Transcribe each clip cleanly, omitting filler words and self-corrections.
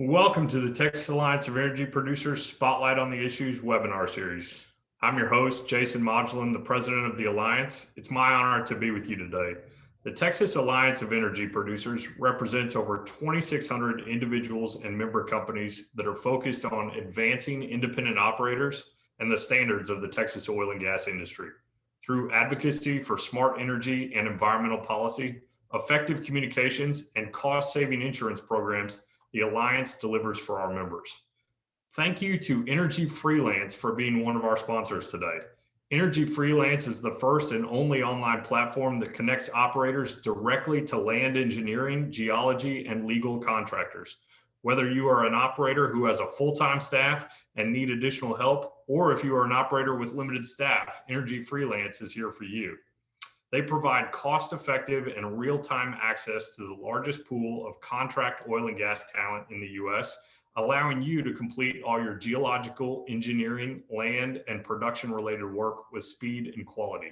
Welcome to the Texas Alliance of Energy Producers Spotlight on the Issues webinar series. I'm your host, Jason Modglin, the president of the Alliance. It's my honor to be with you today. The Texas Alliance of Energy Producers represents over 2,600 individuals and member companies that are focused on advancing independent operators and the standards of the Texas oil and gas industry. Through advocacy for smart energy and environmental policy, effective communications, and cost-saving insurance programs, the Alliance delivers for our members. Thank you to Energy Freelance for being one of our sponsors today. Energy Freelance is the first and only online platform that connects operators directly to land engineering, geology, and legal contractors. Whether you are an operator who has a full-time staff and need additional help, or if you are an operator with limited staff, Energy Freelance is here for you. They provide cost-effective and real-time access to the largest pool of contract oil and gas talent in the U.S., allowing you to complete all your geological, engineering, land, and production-related work with speed and quality.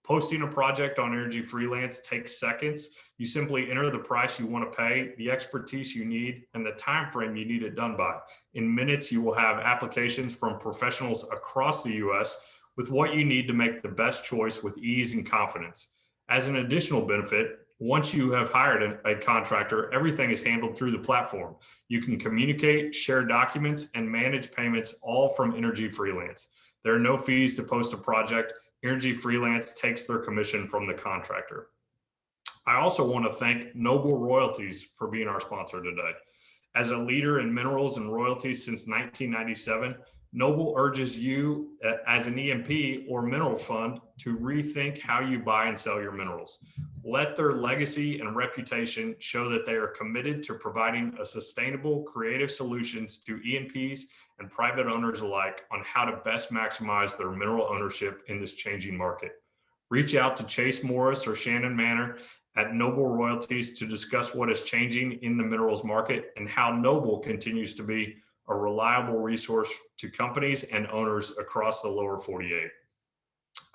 Posting a project on Energy Freelance takes seconds. You simply enter the price you want to pay, the expertise you need, and the time frame you need it done by. In minutes, you will have applications from professionals across the U.S. with what you need to make the best choice with ease and confidence. As an additional benefit, once you have hired a contractor, everything is handled through the platform. You can communicate, share documents, and manage payments all from Energy Freelance. There are no fees to post a project. Energy Freelance takes their commission from the contractor. I also want to thank Noble Royalties for being our sponsor today. As a leader in minerals and royalties since 1997, Noble urges you as an E&P or mineral fund to rethink how you buy and sell your minerals. Let their legacy and reputation show that they are committed to providing a sustainable, creative solutions to E&Ps and private owners alike on how to best maximize their mineral ownership in this changing market. Reach out to Chase Morris or Shannon Manor at Noble Royalties to discuss what is changing in the minerals market and how Noble continues to be a reliable resource to companies and owners across the lower 48.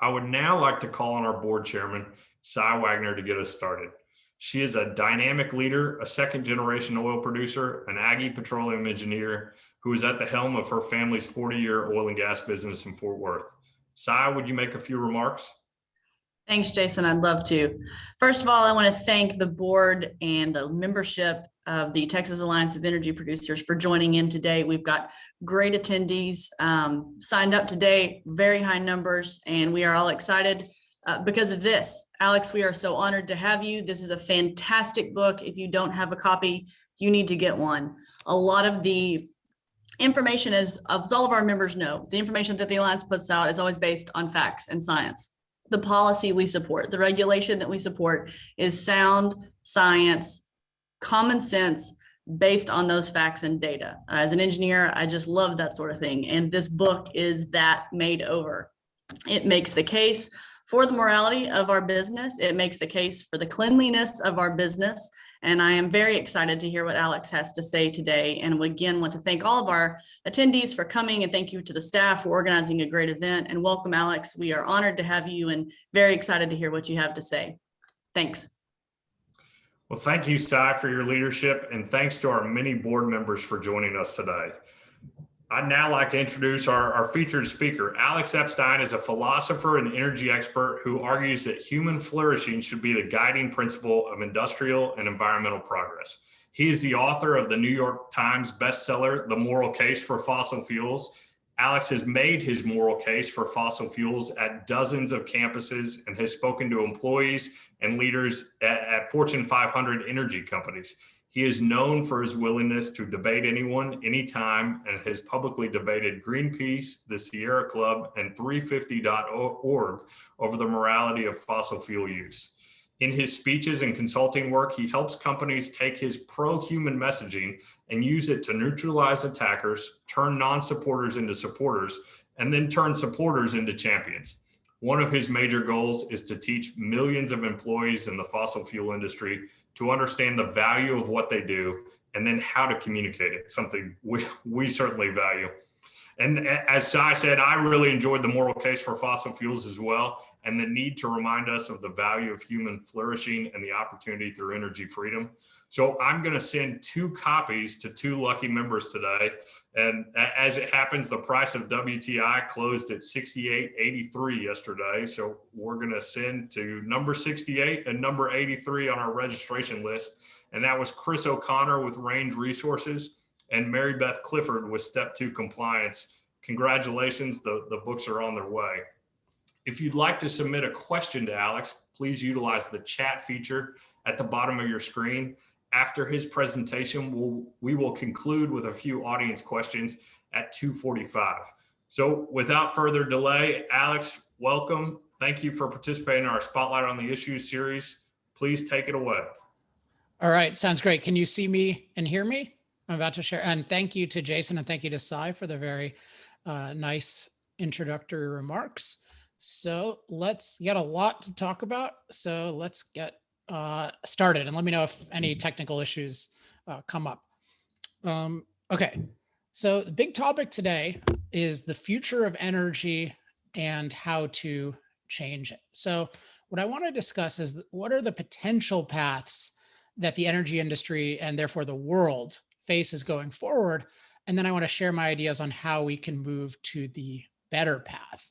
I would now like to call on our board chairman, Cy Wagner, to get us started. She is a dynamic leader, a second-generation oil producer, an Aggie petroleum engineer who is at the helm of her family's 40-year oil and gas business in Fort Worth. Cy, would you make a few remarks? Thanks, Jason. I'd love to. First of all, I want to thank the board and the membership of the Texas Alliance of Energy Producers for joining in today. We've got great attendees signed up today, very high numbers, and we are all excited because of this. Alex, we are so honored to have you. This is a fantastic book. If you don't have a copy, you need to get one. A lot of the information, as all of our members know, the information that the Alliance puts out is always based on facts and science. The policy we support, the regulation that we support is sound science, common sense, based on those facts and data. As an engineer, I just love that sort of thing. And this book is that made over. It makes the case for the morality of our business. It makes the case for the cleanliness of our business. And I am very excited to hear what Alex has to say today. And we again want to thank all of our attendees for coming, and thank you to the staff for organizing a great event. And welcome, Alex. We are honored to have you and very excited to hear what you have to say. Thanks. Well, thank you, Cy, for your leadership, and thanks to our many board members for joining us today. I'd now like to introduce our featured speaker. Alex Epstein is a philosopher and energy expert who argues that human flourishing should be the guiding principle of industrial and environmental progress. He is the author of the New York Times bestseller, The Moral Case for Fossil Fuels. Alex has made his moral case for fossil fuels at dozens of campuses and has spoken to employees and leaders at Fortune 500 energy companies. He is known for his willingness to debate anyone, anytime, and has publicly debated Greenpeace, the Sierra Club, and 350.org over the morality of fossil fuel use. In his speeches and consulting work, he helps companies take his pro-human messaging and use it to neutralize attackers, turn non-supporters into supporters, and then turn supporters into champions. One of his major goals is to teach millions of employees in the fossil fuel industry to understand the value of what they do and then how to communicate it, something we certainly value. And as Sai said, I really enjoyed the moral case for fossil fuels as well, and the need to remind us of the value of human flourishing and the opportunity through energy freedom. So I'm going to send 2 copies to 2 lucky members today. And as it happens, the price of WTI closed at 68.83 yesterday. So we're going to send to number 68 and number 83 on our registration list. And that was Chris O'Connor with Range Resources and Mary Beth Clifford with Step 2 Compliance. Congratulations, the books are on their way. If you'd like to submit a question to Alex, please utilize the chat feature at the bottom of your screen. After his presentation, we will conclude with a few audience questions at 2:45. So without further delay, Alex, welcome. Thank you for participating in our Spotlight on the Issues series. Please take it away. All right, sounds great. Can you see me and hear me? I'm about to share. And thank you to Jason and thank you to Sai for the very nice introductory remarks. So let's get a lot to talk about. So let's get started and let me know if any technical issues come up. Okay, so the big topic today is the future of energy and how to change it. So what I want to discuss is what are the potential paths that the energy industry and therefore the world faces going forward. And then I want to share my ideas on how we can move to the better path.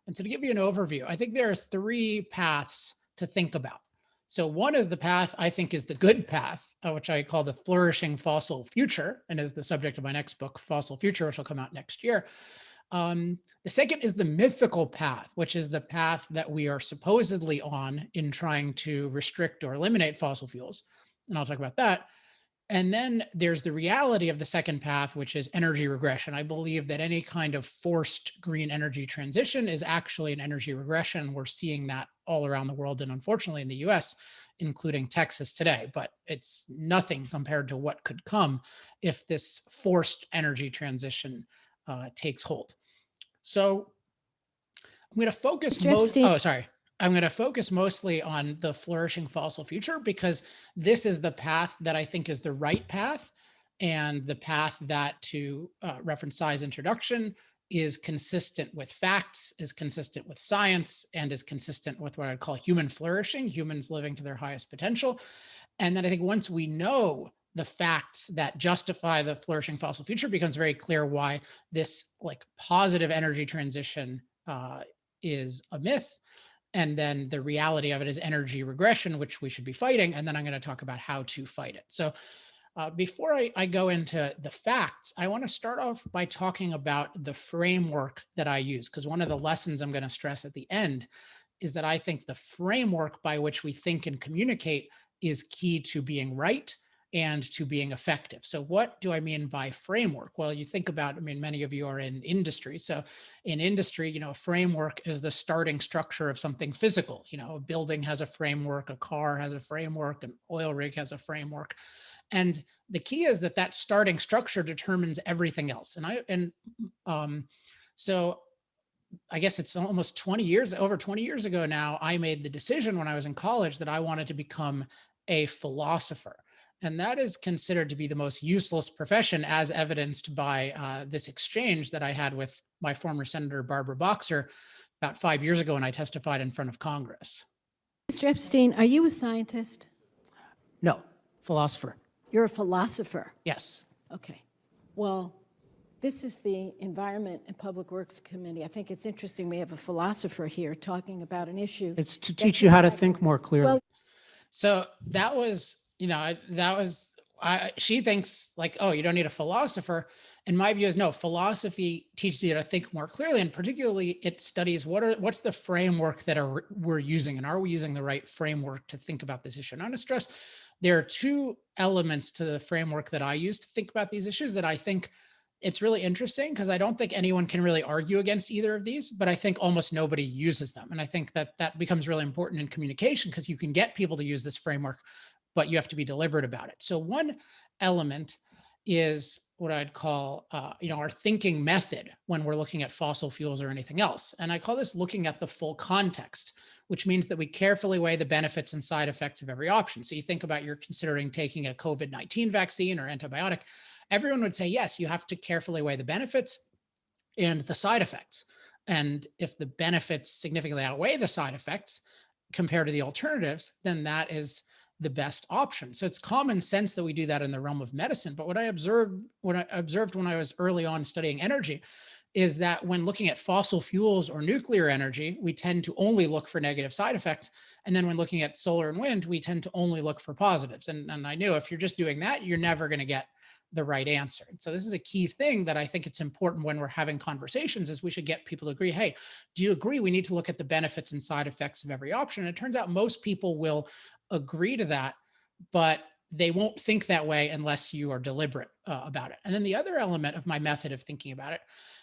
And so to give you an overview, I think there are 3 paths to think about. So one is the path I think is the good path, which I call the flourishing fossil future, and is the subject of my next book, Fossil Future, which will come out next year. The second is the mythical path, which is the path that we are supposedly on in trying to restrict or eliminate fossil fuels. And I'll talk about that. And then there's the reality of the second path, which is energy regression. I believe that any kind of forced green energy transition is actually an energy regression. We're seeing that all around the world and unfortunately in the US, including Texas today, but it's nothing compared to what could come if this forced energy transition takes hold. So I'm going to focus I'm going to focus mostly on the flourishing fossil future because this is the path that I think is the right path and the path that, to reference Sai's introduction, is consistent with facts, is consistent with science, and is consistent with what I'd call human flourishing, humans living to their highest potential. And then I think once we know the facts that justify the flourishing fossil future, becomes very clear why this positive energy transition is a myth. And then the reality of it is energy regression, which we should be fighting. And then I'm going to talk about how to fight it. So before I go into the facts, I want to start off by talking about the framework that I use, because one of the lessons I'm going to stress at the end is that I think the framework by which we think and communicate is key to being right and to being effective. So what do I mean by framework? Well, you think about, many of you are in industry. So in industry, a framework is the starting structure of something physical. A building has a framework, a car has a framework, an oil rig has a framework. And the key is that starting structure determines everything else. So I guess it's almost over 20 years ago now, I made the decision when I was in college that I wanted to become a philosopher. And that is considered to be the most useless profession, as evidenced by this exchange that I had with my former Senator Barbara Boxer about 5 years ago when I testified in front of Congress. Mr. Epstein, are you a scientist? No, philosopher. You're a philosopher? Yes. Okay. Well, this is the Environment and Public Works Committee. I think it's interesting we have a philosopher here talking about an issue. It's to teach you how to think more clearly. Well, so that was, she thinks oh, you don't need a philosopher. And my view is no, philosophy teaches you to think more clearly. And particularly it studies what's the framework that we're using, and are we using the right framework to think about this issue? And I want to stress there are 2 elements to the framework that I use to think about these issues that I think it's really interesting, because I don't think anyone can really argue against either of these, but I think almost nobody uses them. And I think that becomes really important in communication, because you can get people to use this framework, but you have to be deliberate about it. So one element is what I'd call, our thinking method when we're looking at fossil fuels or anything else. And I call this looking at the full context, which means that we carefully weigh the benefits and side effects of every option. So you think about you're considering taking a COVID-19 vaccine or antibiotic. Everyone would say, yes, you have to carefully weigh the benefits and the side effects. And if the benefits significantly outweigh the side effects compared to the alternatives, then that is the best option. So it's common sense that we do that in the realm of medicine. But what I observed when I was early on studying energy is that when looking at fossil fuels or nuclear energy, we tend to only look for negative side effects. And then when looking at solar and wind, we tend to only look for positives. And I knew if you're just doing that, you're never going to get the right answer. And so this is a key thing that I think it's important when we're having conversations is we should get people to agree, hey, do you agree we need to look at the benefits and side effects of every option? And it turns out most people will agree to that, but they won't think that way unless you are deliberate about it. And then the other element of my method of thinking about it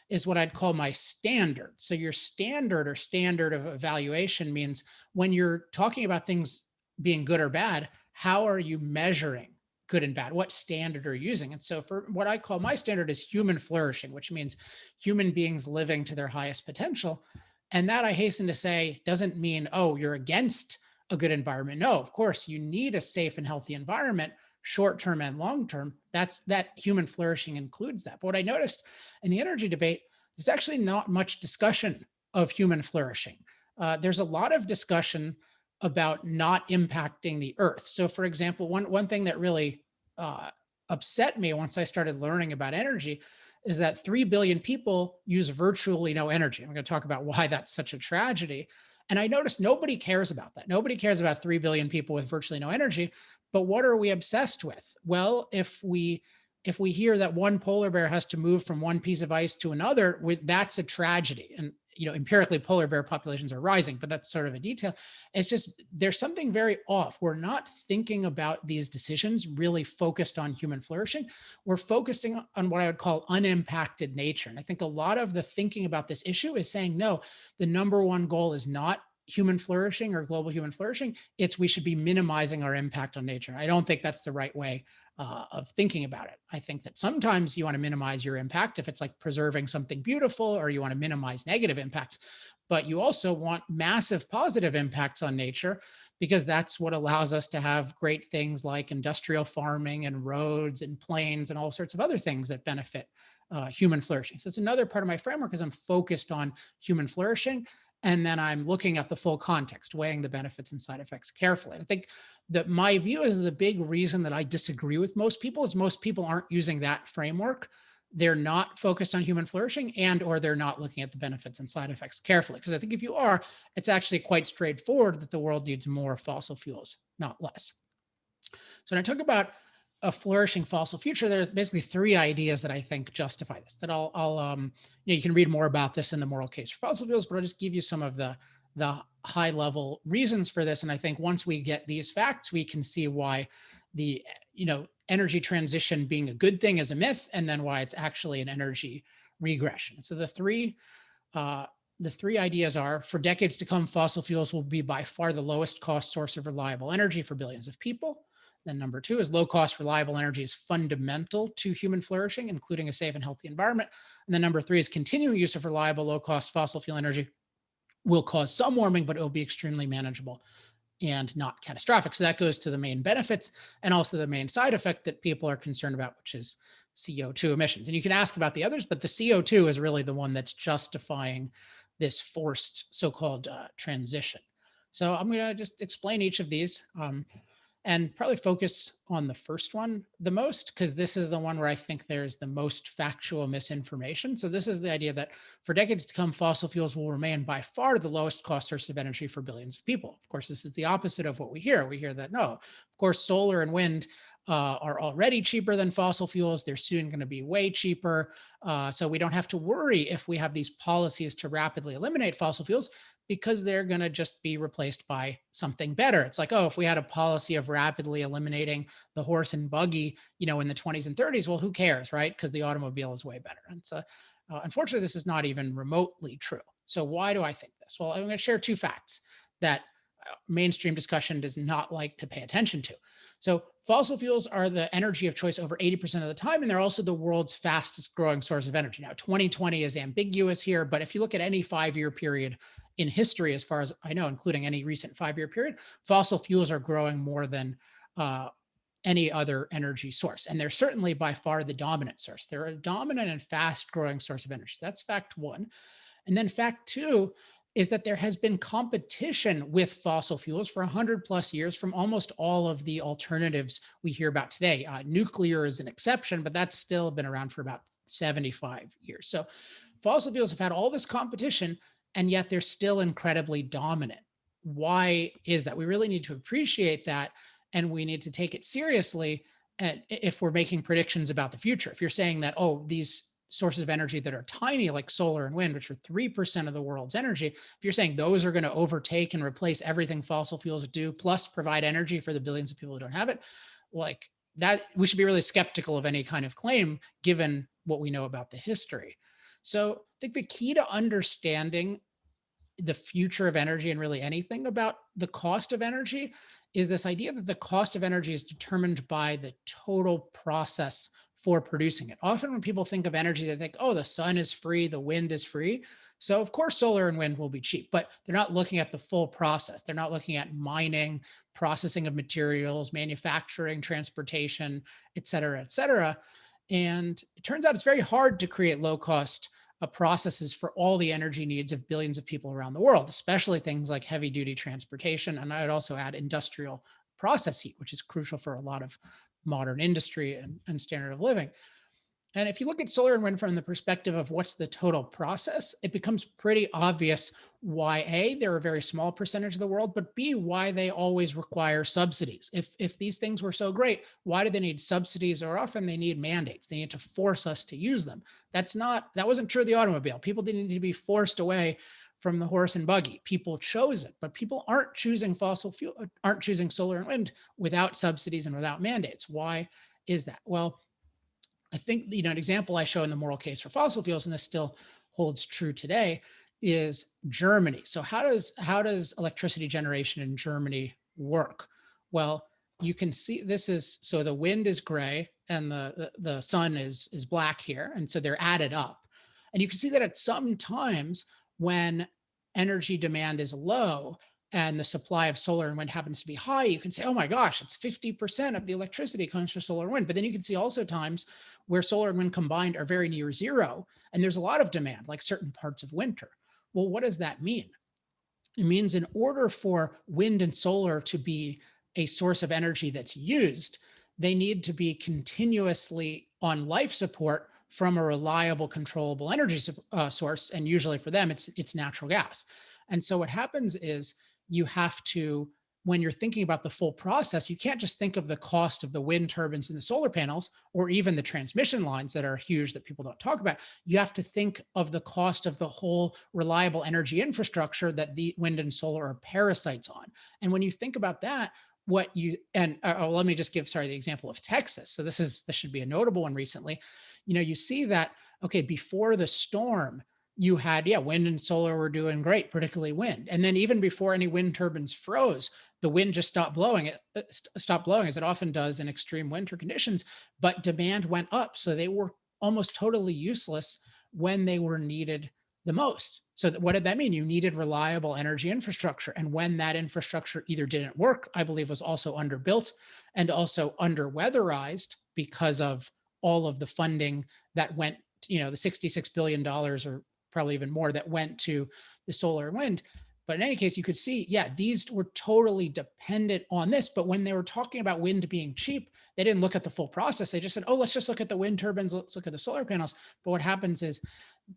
is what I'd call my standard. So your standard or standard of evaluation means when you're talking about things being good or bad, how are you measuring good and bad? What standard are you using? And so for what I call my standard is human flourishing, which means human beings living to their highest potential. And that, I hasten to say, doesn't mean, oh, you're against a good environment. No, of course, you need a safe and healthy environment, short-term and long-term. That human flourishing includes that. But what I noticed in the energy debate, there's actually not much discussion of human flourishing. There's a lot of discussion about not impacting the earth. So for example, one thing that really upset me once I started learning about energy is that 3 billion people use virtually no energy. I'm going to talk about why that's such a tragedy. And I noticed nobody cares about that. Nobody cares about 3 billion people with virtually no energy. But what are we obsessed with? Well, if we hear that one polar bear has to move from one piece of ice to another, that's a tragedy. And empirically, polar bear populations are rising, but that's sort of a detail. It's just there's something very off. We're not thinking about these decisions really focused on human flourishing. We're focusing on what I would call unimpacted nature. And I think a lot of the thinking about this issue is saying, no, the number one goal is not human flourishing or global human flourishing. It's we should be minimizing our impact on nature. I don't think that's the right way of thinking about it. I think that sometimes you want to minimize your impact if it's like preserving something beautiful, or you want to minimize negative impacts, but you also want massive positive impacts on nature, because that's what allows us to have great things like industrial farming and roads and planes and all sorts of other things that benefit human flourishing. So it's another part of my framework is I'm focused on human flourishing. And then I'm looking at the full context, weighing the benefits and side effects carefully. And I think that my view is the big reason that I disagree with most people is most people aren't using that framework. They're not focused on human flourishing, and or they're not looking at the benefits and side effects carefully. Because I think if you are, it's actually quite straightforward that the world needs more fossil fuels, not less. So when I talk about a flourishing fossil future, there's basically 3 ideas that I think justify this. That you can read more about this in the moral case for fossil fuels, but I'll just give you some of the high level reasons for this. And I think once we get these facts, we can see why the energy transition being a good thing is a myth, and then why it's actually an energy regression. So the three ideas are: for decades to come, fossil fuels will be by far the lowest cost source of reliable energy for billions of people. Then number 2 is low cost, reliable energy is fundamental to human flourishing, including a safe and healthy environment. And then number 3 is continuing use of reliable, low cost fossil fuel energy will cause some warming, but it will be extremely manageable and not catastrophic. So that goes to the main benefits and also the main side effect that people are concerned about, which is CO2 emissions. And you can ask about the others, but the CO2 is really the one that's justifying this forced so-called transition. So I'm going to just explain each of these. And probably focus on the first one the most, because this is the one where I think there's the most factual misinformation. So this is the idea that for decades to come, fossil fuels will remain by far the lowest cost source of energy for billions of people. Of course, this is the opposite of what we hear. We hear that, no, of course, solar and wind are already cheaper than fossil fuels. They're soon going to be way cheaper. So we don't have to worry if we have these policies to rapidly eliminate fossil fuels, because they're going to just be replaced by something better. It's like, oh, if we had a policy of rapidly eliminating the horse and buggy, in the 20s and 30s, well, who cares, right? Because the automobile is way better. And so unfortunately, this is not even remotely true. So why do I think this? Well, I'm going to share 2 facts that mainstream discussion does not like to pay attention to. So fossil fuels are the energy of choice over 80% of the time, and they're also the world's fastest growing source of energy. Now, 2020 is ambiguous here, but if you look at any 5-year period in history, as far as I know, including any recent 5-year period, fossil fuels are growing more than any other energy source. And they're certainly by far the dominant source. They're a dominant and fast growing source of energy. That's fact one. And then fact two is that there has been competition with fossil fuels for 100 plus years from almost all of the alternatives we hear about today. Nuclear is an exception, but that's still been around for about 75 years. So fossil fuels have had all this competition, and yet they're still incredibly dominant. Why is that? We really need to appreciate that, and we need to take it seriously. And if we're making predictions about the future, if you're saying that, oh, these sources of energy that are tiny, like solar and wind, which are 3% of the world's energy, if you're saying those are going to overtake and replace everything fossil fuels do, plus provide energy for the billions of people who don't have it, like that, we should be really skeptical of any kind of claim, given what we know about the history. So I think the key to understanding the future of energy and really anything about the cost of energy is this idea that the cost of energy is determined by the total process for producing it. Often when people think of energy, they think, oh, the sun is free, the wind is free. So of course, solar and wind will be cheap, but they're not looking at the full process. They're not looking at mining, processing of materials, manufacturing, transportation, et cetera, et cetera. And it turns out it's very hard to create low cost processes for all the energy needs of billions of people around the world, especially things like heavy duty transportation. And I'd also add industrial process heat, which is crucial for a lot of modern industry and standard of living. And if you look at solar and wind from the perspective of what's the total process, it becomes pretty obvious why A, they're a very small percentage of the world, but B, why they always require subsidies. If these things were so great, why do they need subsidies? Or often they need mandates. They need to force us to use them. That wasn't true of the automobile. People didn't need to be forced away from the horse and buggy. People chose it, but people aren't choosing fossil fuel, aren't choosing solar and wind without subsidies and without mandates. Why is that? Well, I think, an example I show in the moral case for fossil fuels, and this still holds true today, is Germany. So how does electricity generation in Germany work? Well, you can see so the wind is gray and the sun is black here. And so they're added up. And you can see that at some times when energy demand is low and the supply of solar and wind happens to be high, you can say, oh my gosh, it's 50% of the electricity comes from solar and wind. But then you can see also times where solar and wind combined are very near zero, and there's a lot of demand, like certain parts of winter. Well, what does that mean? It means in order for wind and solar to be a source of energy that's used, they need to be continuously on life support from a reliable, controllable energy source. And usually for them, it's natural gas. And so what happens is you have to, when you're thinking about the full process, you can't just think of the cost of the wind turbines and the solar panels, or even the transmission lines that are huge that people don't talk about. You have to think of the cost of the whole reliable energy infrastructure that the wind and solar are parasites on. And when you think about that, let me just give, the example of Texas. So this should be a notable one recently. You see that, okay, before the storm, you had, wind and solar were doing great, particularly wind. And then even before any wind turbines froze, the wind just stopped blowing as it often does in extreme winter conditions, but demand went up. So they were almost totally useless when they were needed the most. So what did that mean? You needed reliable energy infrastructure. And when that infrastructure either didn't work, I believe was also underbuilt and also under-weatherized because of all of the funding that went, the $66 billion or probably even more that went to the solar and wind. But in any case, you could see, these were totally dependent on this. But when they were talking about wind being cheap, they didn't look at the full process. They just said, oh, let's just look at the wind turbines. Let's look at the solar panels. But what happens is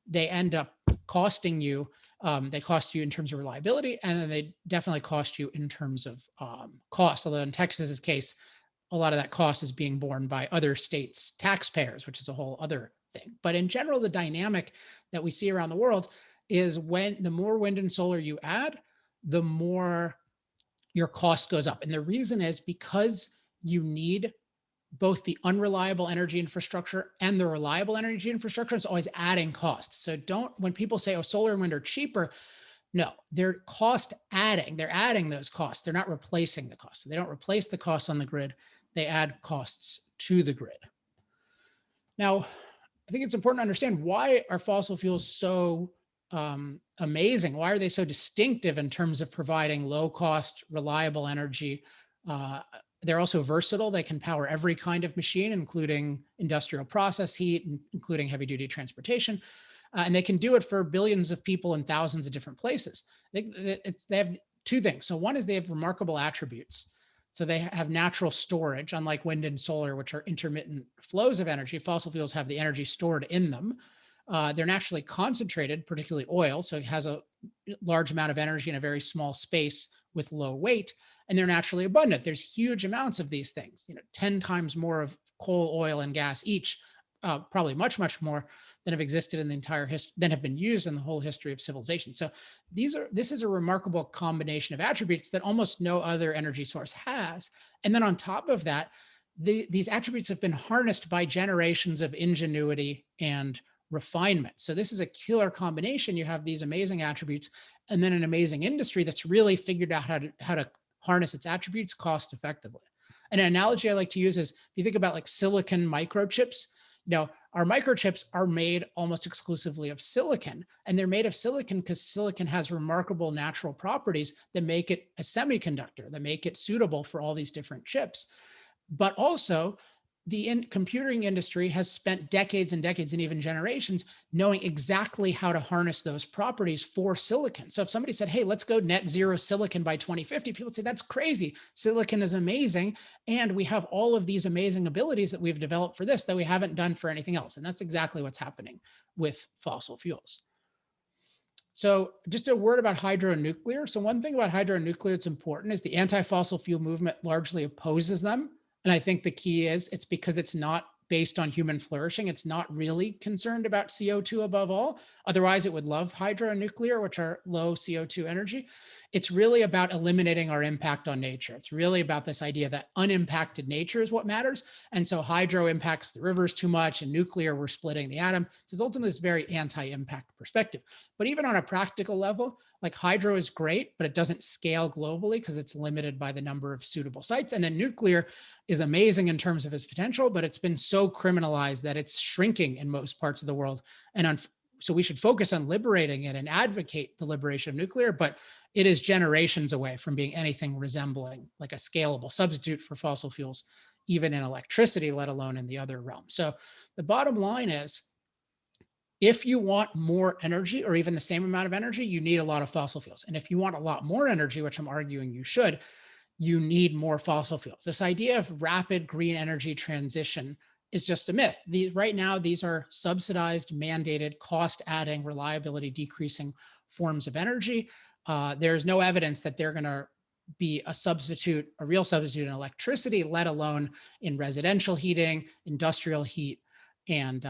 they end up costing you. They cost you in terms of reliability, and then they definitely cost you in terms of cost. Although in Texas's case, a lot of that cost is being borne by other states' taxpayers, which is a whole other thing. But in general, the dynamic that we see around the world is when the more wind and solar you add, the more your cost goes up. And the reason is because you need both the unreliable energy infrastructure and the reliable energy infrastructure. It's always adding costs. So when people say, oh, solar and wind are cheaper, no, they're cost adding. They're adding those costs. They're not replacing the costs. So they don't replace the costs on the grid. They add costs to the grid. Now, I think it's important to understand, why are fossil fuels so amazing? Why are they so distinctive in terms of providing low cost, reliable energy, They're also versatile. They can power every kind of machine, including industrial process heat, including heavy duty transportation. And they can do it for billions of people in thousands of different places. They have two things. So one is they have remarkable attributes. So they have natural storage, unlike wind and solar, which are intermittent flows of energy. Fossil fuels have the energy stored in them. They're naturally concentrated, particularly oil. So it has a large amount of energy in a very small space with low weight, and they're naturally abundant. There's huge amounts of these things, 10 times more of coal, oil, and gas each, probably much, much more than have existed in the entire history, than have been used in the whole history of civilization. So this is a remarkable combination of attributes that almost no other energy source has. And then on top of that, these attributes have been harnessed by generations of ingenuity and refinement. So this is a killer combination. You have these amazing attributes and then an amazing industry that's really figured out how to harness its attributes cost effectively. An analogy I like to use is if you think about like silicon microchips, our microchips are made almost exclusively of silicon, and they're made of silicon because silicon has remarkable natural properties that make it a semiconductor, that make it suitable for all these different chips. But also, the computing industry has spent decades and decades and even generations knowing exactly how to harness those properties for silicon. So if somebody said, hey, let's go net zero silicon by 2050, people would say, that's crazy. Silicon is amazing. And we have all of these amazing abilities that we've developed for this that we haven't done for anything else. And that's exactly what's happening with fossil fuels. So just a word about hydronuclear. So one thing about hydronuclear that's important is the anti-fossil fuel movement largely opposes them. And I think the key is it's because it's not based on human flourishing. It's not really concerned about CO2 above all. Otherwise, it would love hydronuclear, which are low CO2 energy. It's really about eliminating our impact on nature. It's really about this idea that unimpacted nature is what matters. And so hydro impacts the rivers too much, and nuclear, we're splitting the atom. So it's ultimately this very anti-impact perspective. But even on a practical level, like hydro is great, but it doesn't scale globally because it's limited by the number of suitable sites. And then nuclear is amazing in terms of its potential, but it's been so criminalized that it's shrinking in most parts of the world. And so we should focus on liberating it and advocate the liberation of nuclear, but it is generations away from being anything resembling like a scalable substitute for fossil fuels, even in electricity, let alone in the other realms. So the bottom line is, if you want more energy or even the same amount of energy, you need a lot of fossil fuels. And if you want a lot more energy, which I'm arguing you should, you need more fossil fuels. This idea of rapid green energy transition is just a myth. Right now, these are subsidized, mandated, cost-adding, reliability decreasing forms of energy. There's no evidence that they're going to be a real substitute in electricity, let alone in residential heating, industrial heat, and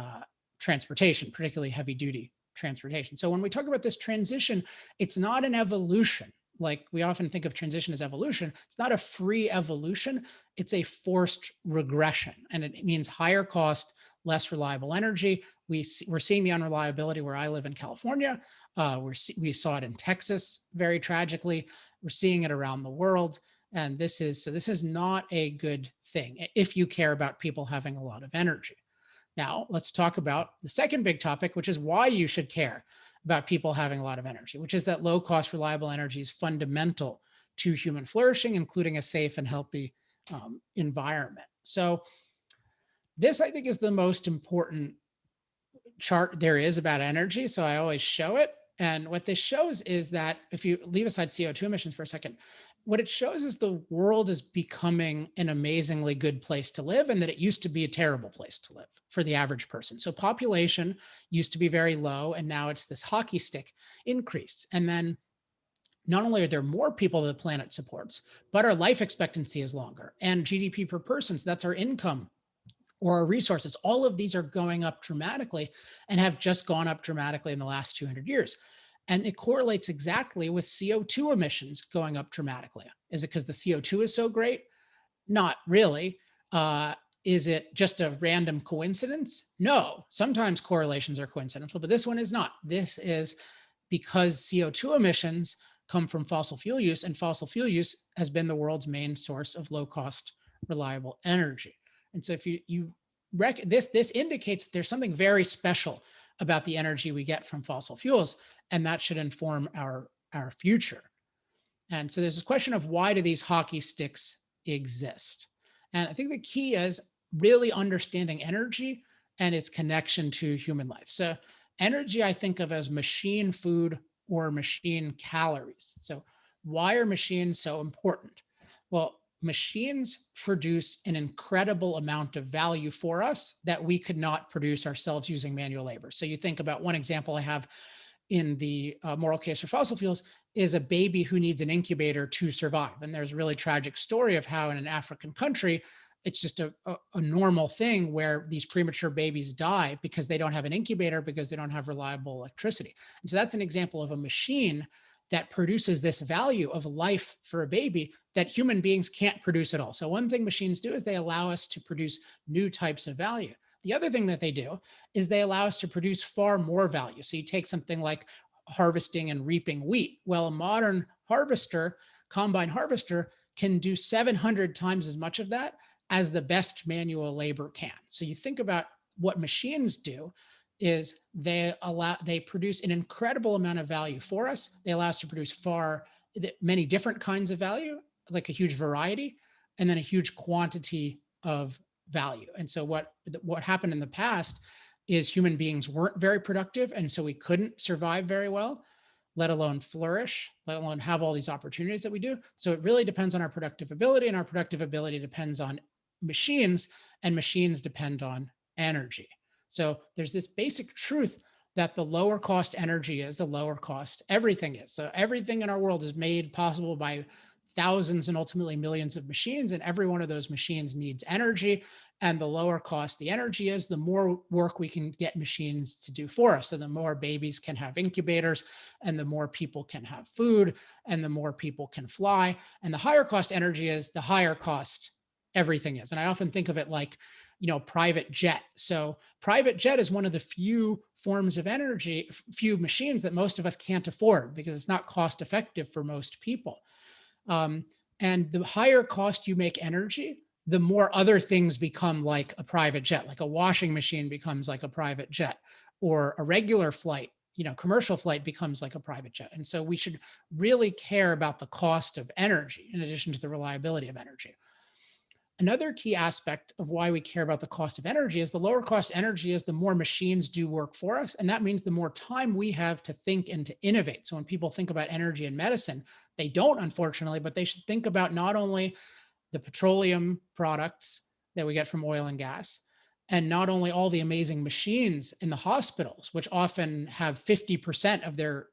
transportation, particularly heavy duty transportation. So when we talk about this transition, it's not an evolution. Like we often think of transition as evolution. It's not a free evolution. It's a forced regression. And it means higher cost, less reliable energy. We're seeing the unreliability where I live in California. We saw it in Texas very tragically. We're seeing it around the world. And this is not a good thing if you care about people having a lot of energy. Now, let's talk about the second big topic, which is why you should care about people having a lot of energy, which is that low cost, reliable energy is fundamental to human flourishing, including a safe and healthy environment. So this, I think, is the most important chart there is about energy. So I always show it. And what this shows is that if you leave aside CO2 emissions for a second, what it shows is the world is becoming an amazingly good place to live, and that it used to be a terrible place to live for the average person. So population used to be very low, and now it's this hockey stick increase. And then not only are there more people that the planet supports, but our life expectancy is longer, and GDP per person, so that's our income or our resources, all of these are going up dramatically and have just gone up dramatically in the last 200 years. And it correlates exactly with CO2 emissions going up dramatically. Is it because the CO2 is so great? Not really. Is it just a random coincidence? No. Sometimes correlations are coincidental, but this one is not. This is because CO2 emissions come from fossil fuel use, and fossil fuel use has been the world's main source of low-cost, reliable energy. And so if this indicates that there's something very special about the energy we get from fossil fuels, and that should inform our future. And so there's this question of, why do these hockey sticks exist. And I think the key is really understanding energy and its connection to human life. So energy, I think of as machine food or machine calories. So why are machines so important? Well, machines produce an incredible amount of value for us that we could not produce ourselves using manual labor. So you think about one example I have in the moral case for fossil fuels is a baby who needs an incubator to survive. And there's a really tragic story of how in an African country, it's just a normal thing where these premature babies die because they don't have an incubator, because they don't have reliable electricity. And so that's an example of a machine that produces this value of life for a baby that human beings can't produce at all. So one thing machines do is they allow us to produce new types of value. The other thing that they do is they allow us to produce far more value. So you take something like harvesting and reaping wheat. Well, a modern harvester, combine harvester, can do 700 times as much of that as the best manual labor can. So you think about what machines do is they produce an incredible amount of value for us. They allow us to produce many different kinds of value, like a huge variety, and then a huge quantity of value. And so what happened in the past is human beings weren't very productive, and so we couldn't survive very well, let alone flourish, let alone have all these opportunities that we do. So it really depends on our productive ability, and our productive ability depends on machines, and machines depend on energy. So there's this basic truth that the lower cost energy is, the lower cost everything is. So everything in our world is made possible by thousands and ultimately millions of machines, and every one of those machines needs energy. And the lower cost the energy is, the more work we can get machines to do for us. So the more babies can have incubators, and the more people can have food, and the more people can fly. And the higher cost energy is, the higher cost everything is. And I often think of it like, private jet. So private jet is one of the few forms of energy, few machines that most of us can't afford because it's not cost effective for most people. And the higher cost you make energy, the more other things become like a private jet, like a washing machine becomes like a private jet, or a regular flight, commercial flight becomes like a private jet. And so we should really care about the cost of energy in addition to the reliability of energy. Another key aspect of why we care about the cost of energy is the lower cost energy is the more machines do work for us. And that means the more time we have to think and to innovate. So when people think about energy in medicine, they don't, unfortunately, but they should think about not only the petroleum products that we get from oil and gas, and not only all the amazing machines in the hospitals, which often have 50% of their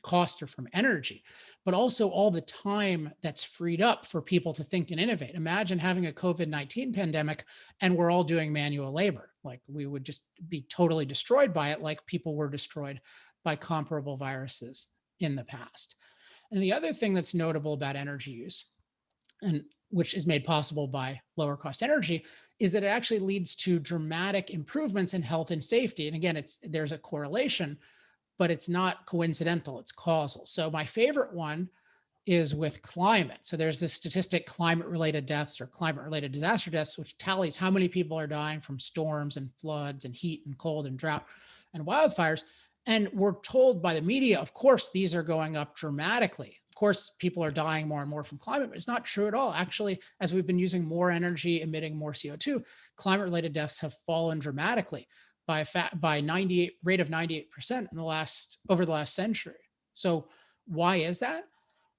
costs are from energy, but also all the time that's freed up for people to think and innovate. Imagine having a COVID-19 pandemic and we're all doing manual labor. Like, we would just be totally destroyed by it, like people were destroyed by comparable viruses in the past. And the other thing that's notable about energy use, and which is made possible by lower cost energy, is that it actually leads to dramatic improvements in health and safety. And again, there's a correlation, but it's not coincidental, it's causal. So my favorite one is with climate. So there's this statistic, climate-related deaths or climate-related disaster deaths, which tallies how many people are dying from storms and floods and heat and cold and drought and wildfires. And we're told by the media, of course, these are going up dramatically. Of course, people are dying more and more from climate, but it's not true at all. Actually, as we've been using more energy, emitting more CO2, climate-related deaths have fallen dramatically by rate of 98% over the last century. So why is that?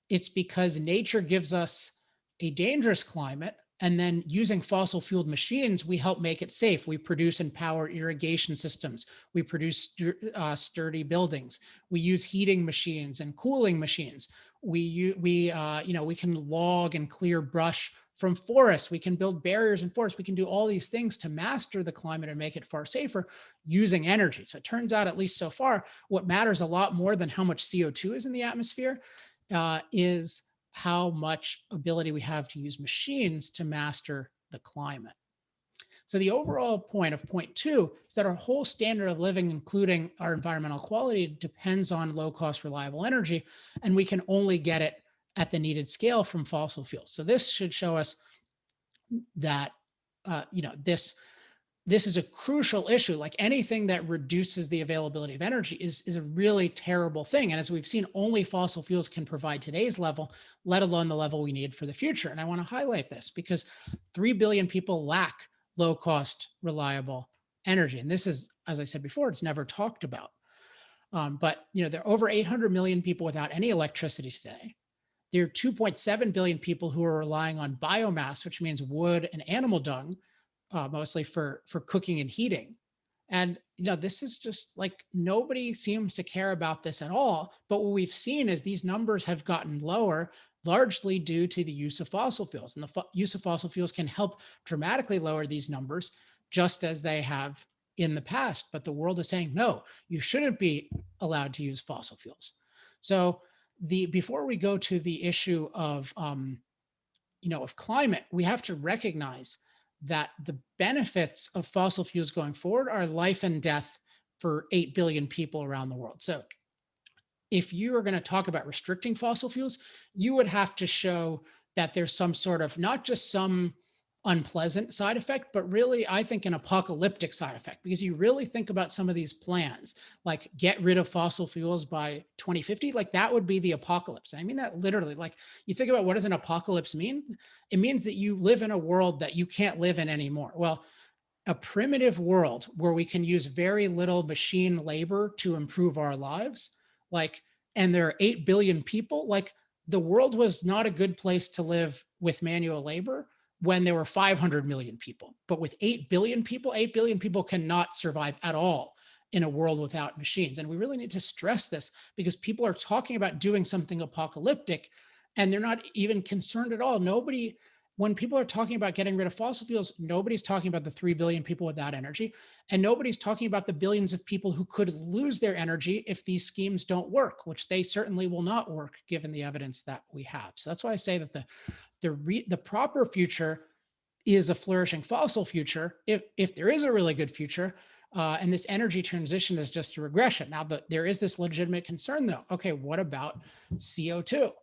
It's because nature gives us a dangerous climate, and then using fossil fueled machines, we help make it safe. We produce and power irrigation systems. We produce sturdy buildings. We use heating machines and cooling machines. We can log and clear brush from forests. We can build barriers in forests. We can do all these things to master the climate and make it far safer using energy. So it turns out, at least so far, what matters a lot more than how much CO2 is in the atmosphere is how much ability we have to use machines to master the climate. So the overall point of point 2 is that our whole standard of living, including our environmental quality, depends on low cost, reliable energy, and we can only get it at the needed scale from fossil fuels. So this should show us that, this is a crucial issue. Like anything that reduces the availability of energy is a really terrible thing. And as we've seen, only fossil fuels can provide today's level, let alone the level we need for the future. And I want to highlight this because 3 billion people lack low cost, reliable energy. And this is, as I said before, it's never talked about. But there are over 800 million people without any electricity today. There are 2.7 billion people who are relying on biomass, which means wood and animal dung, mostly for cooking and heating. And, this is just like nobody seems to care about this at all. But what we've seen is these numbers have gotten lower, largely due to the use of fossil fuels. And the use of fossil fuels can help dramatically lower these numbers, just as they have in the past. But the world is saying, no, you shouldn't be allowed to use fossil fuels. So before we go to the issue of, of climate, we have to recognize that the benefits of fossil fuels going forward are life and death for 8 billion people around the world. So if you are going to talk about restricting fossil fuels, you would have to show that there's some sort of, not just some unpleasant side effect, but really, I think, an apocalyptic side effect, because you really think about some of these plans, like get rid of fossil fuels by 2050, like that would be the apocalypse. I mean that literally. Like, you think about what does an apocalypse mean? It means that you live in a world that you can't live in anymore. Well, a primitive world where we can use very little machine labor to improve our lives, and there are 8 billion people, the world was not a good place to live with manual labor when there were 500 million people. But with 8 billion people cannot survive at all in a world without machines. And we really need to stress this, because people are talking about doing something apocalyptic and they're not even concerned at all. When people are talking about getting rid of fossil fuels, nobody's talking about the 3 billion people without energy, and nobody's talking about the billions of people who could lose their energy if these schemes don't work, which they certainly will not work given the evidence that we have. So that's why I say that the proper future is a flourishing fossil future, if there is a really good future, and this energy transition is just a regression. Now, there is this legitimate concern, though. Okay, what about CO2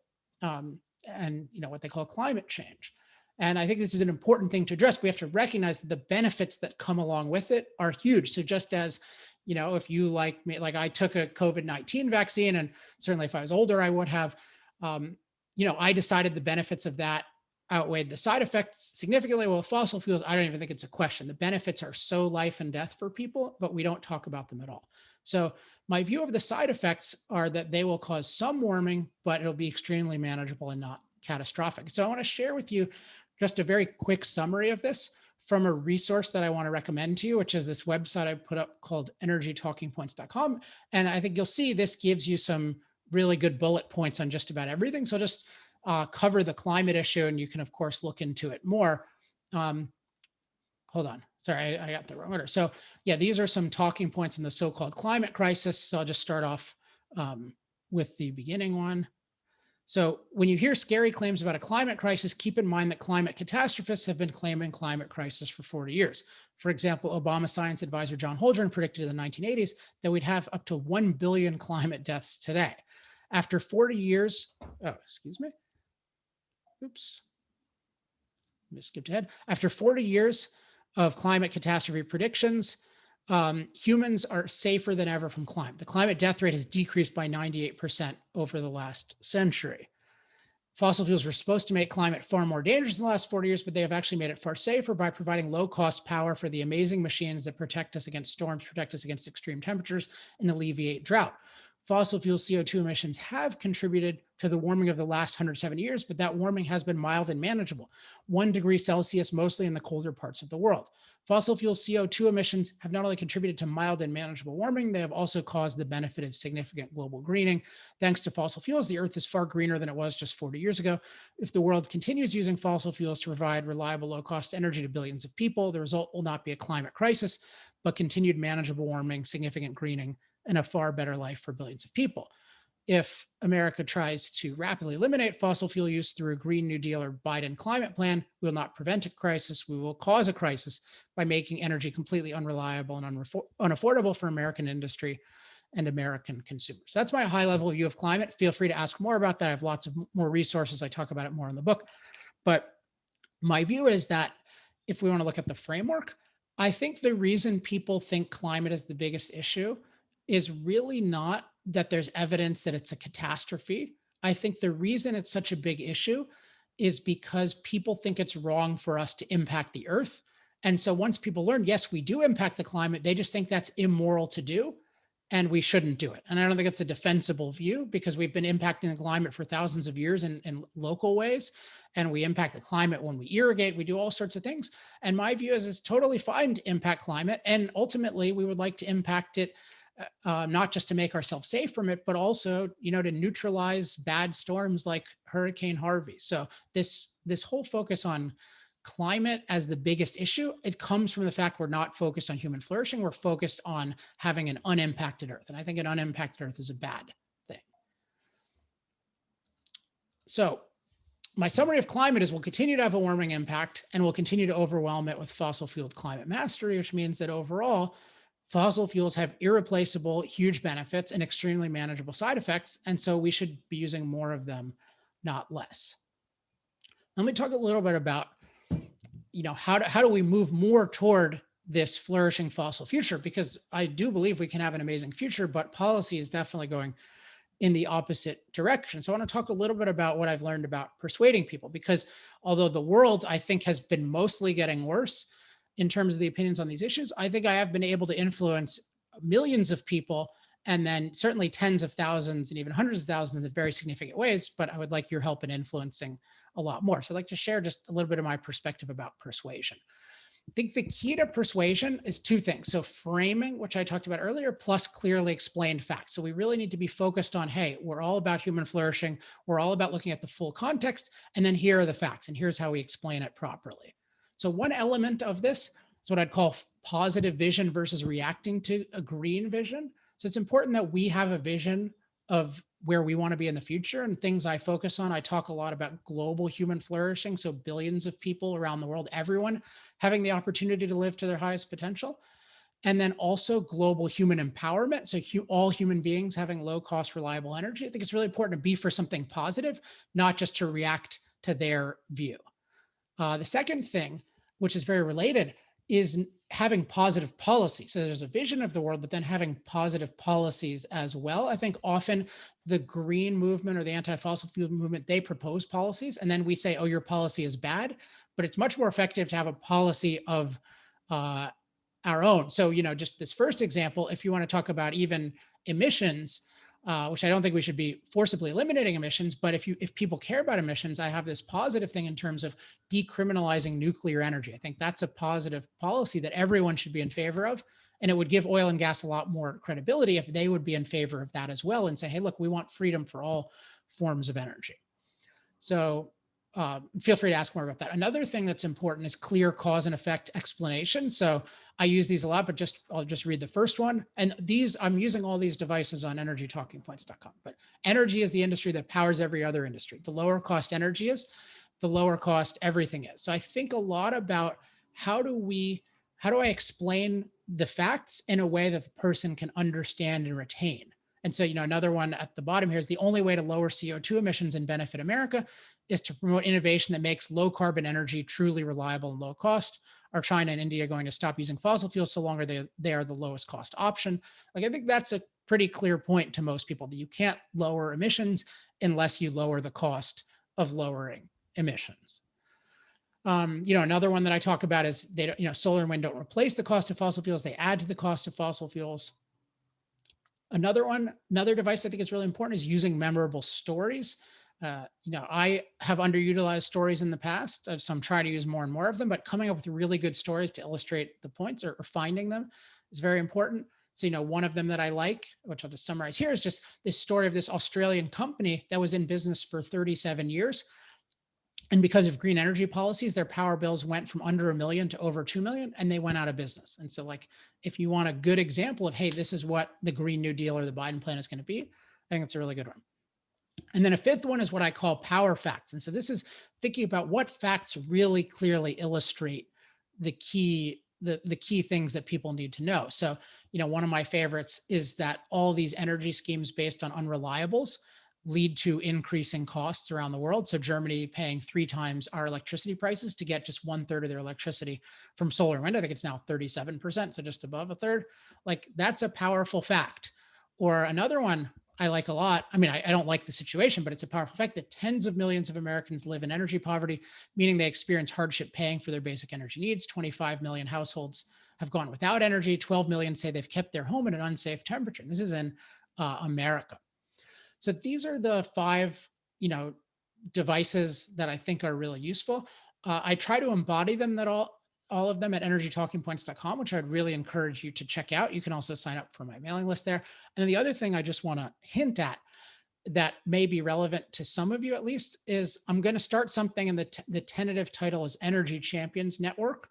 and what they call climate change? And I think this is an important thing to address. We have to recognize that the benefits that come along with it are huge. So just as, if you like me, I took a COVID-19 vaccine, and certainly if I was older, I would have, I decided the benefits of that outweighed the side effects significantly. Well, with fossil fuels, I don't even think it's a question. The benefits are so life and death for people, but we don't talk about them at all. So my view of the side effects are that they will cause some warming, but it'll be extremely manageable and not catastrophic. So I want to share with you just a very quick summary of this from a resource that I want to recommend to you, which is this website I put up called energytalkingpoints.com. And I think you'll see this gives you some really good bullet points on just about everything. So just cover the climate issue, and you can, of course, look into it more. Hold on. Sorry, I got the wrong order. So yeah, these are some talking points in the so-called climate crisis. So I'll just start off with the beginning one. So when you hear scary claims about a climate crisis, keep in mind that climate catastrophists have been claiming climate crisis for 40 years. For example, Obama science advisor John Holdren predicted in the 1980s that we'd have up to 1 billion climate deaths today. After 40 years, skipped ahead. After 40 years of climate catastrophe predictions, humans are safer than ever from climate. The climate death rate has decreased by 98% over the last century. Fossil fuels were supposed to make climate far more dangerous in the last 40 years, but they have actually made it far safer by providing low-cost power for the amazing machines that protect us against storms, protect us against extreme temperatures, and alleviate drought. Fossil fuel CO2 emissions have contributed to the warming of the last 170 years, but that warming has been mild and manageable, 1 degree Celsius, mostly in the colder parts of the world. Fossil fuel CO2 emissions have not only contributed to mild and manageable warming, they have also caused the benefit of significant global greening. Thanks to fossil fuels, the Earth is far greener than it was just 40 years ago. If the world continues using fossil fuels to provide reliable, low-cost energy to billions of people, the result will not be a climate crisis, but continued manageable warming, significant greening, and a far better life for billions of people. If America tries to rapidly eliminate fossil fuel use through a Green New Deal or Biden climate plan, we will not prevent a crisis. We will cause a crisis by making energy completely unreliable and unaffordable for American industry and American consumers. That's my high-level view of climate. Feel free to ask more about that. I have lots of more resources. I talk about it more in the book. But my view is that if we want to look at the framework, I think the reason people think climate is the biggest issue is really not that there's evidence that it's a catastrophe. I think the reason it's such a big issue is because people think it's wrong for us to impact the earth. And so once people learn, yes, we do impact the climate, they just think that's immoral to do and we shouldn't do it. And I don't think it's a defensible view because we've been impacting the climate for thousands of years in local ways. And we impact the climate when we irrigate, we do all sorts of things. And my view is it's totally fine to impact climate. And ultimately, we would like to impact it not just to make ourselves safe from it, but also, to neutralize bad storms like Hurricane Harvey. So this whole focus on climate as the biggest issue, it comes from the fact we're not focused on human flourishing. We're focused on having an unimpacted earth. And I think an unimpacted earth is a bad thing. So my summary of climate is we'll continue to have a warming impact and we'll continue to overwhelm it with fossil fueled climate mastery, which means that overall, fossil fuels have irreplaceable, huge benefits and extremely manageable side effects. And so we should be using more of them, not less. Let me talk a little bit about how do we move more toward this flourishing fossil future? Because I do believe we can have an amazing future, but policy is definitely going in the opposite direction. So I want to talk a little bit about what I've learned about persuading people, because although the world, I think, has been mostly getting worse in terms of the opinions on these issues, I think I have been able to influence millions of people, and then certainly tens of thousands and even hundreds of thousands in very significant ways, but I would like your help in influencing a lot more. So I'd like to share just a little bit of my perspective about persuasion. I think the key to persuasion is two things. So framing, which I talked about earlier, plus clearly explained facts. So we really need to be focused on, hey, we're all about human flourishing. We're all about looking at the full context. And then here are the facts. And here's how we explain it properly. So one element of this is what I'd call positive vision versus reacting to a green vision. So it's important that we have a vision of where we want to be in the future and things I focus on. I talk a lot about global human flourishing. So billions of people around the world, everyone having the opportunity to live to their highest potential. And then also global human empowerment. So all human beings having low cost, reliable energy. I think it's really important to be for something positive, not just to react to their view. The second thing, which is very related, is having positive policy. So there's a vision of the world, but then having positive policies as well. I think often the green movement or the anti-fossil fuel movement, they propose policies and then we say, oh, your policy is bad, but it's much more effective to have a policy of our own. So, just this first example, if you want to talk about even emissions, which I don't think we should be forcibly eliminating emissions, but if people care about emissions, I have this positive thing in terms of decriminalizing nuclear energy. I think that's a positive policy that everyone should be in favor of. And it would give oil and gas a lot more credibility if they would be in favor of that as well and say, hey, look, we want freedom for all forms of energy. So feel free to ask more about that. Another thing that's important is clear cause and effect explanation. So I use these a lot, but I'll just read the first one. And I'm using all these devices on energytalkingpoints.com. But energy is the industry that powers every other industry. The lower cost energy is, the lower cost everything is. So I think a lot about how do I explain the facts in a way that the person can understand and retain. And so, another one at the bottom here is the only way to lower CO2 emissions and benefit America is to promote innovation that makes low carbon energy truly reliable and low cost. Are China and India going to stop using fossil fuels so long as they are the lowest cost option? I think that's a pretty clear point to most people that you can't lower emissions unless you lower the cost of lowering emissions. Another one that I talk about is solar and wind don't replace the cost of fossil fuels. They add to the cost of fossil fuels. Another device I think is really important is using memorable stories. I have underutilized stories in the past, so I'm trying to use more and more of them, but coming up with really good stories to illustrate the points or finding them is very important. So, one of them that I like, which I'll just summarize here, is just this story of this Australian company that was in business for 37 years. And because of green energy policies, their power bills went from under $1 million to over $2 million, and they went out of business. And so if you want a good example of, hey, this is what the Green New Deal or the Biden plan is going to be, I think it's a really good one. And then a fifth one is what I call power facts. And so this is thinking about what facts really clearly illustrate the key things that people need to know. So, one of my favorites is that all these energy schemes based on unreliables lead to increasing costs around the world. So Germany paying 3 times our electricity prices to get just 1/3 of their electricity from solar and wind. I think it's now 37%, so just above a third. Like, that's a powerful fact. Or another one I like a lot. I mean, I don't like the situation, but it's a powerful fact that tens of millions of Americans live in energy poverty, meaning they experience hardship paying for their basic energy needs. 25 million households have gone without energy. 12 million say they've kept their home at an unsafe temperature. And this is in America. So these are the 5, devices that I think are really useful. I try to embody them all of them at energytalkingpoints.com, which I'd really encourage you to check out. You can also sign up for my mailing list there. And the other thing I just want to hint at that may be relevant to some of you at least is I'm going to start something, and the tentative title is Energy Champions Network.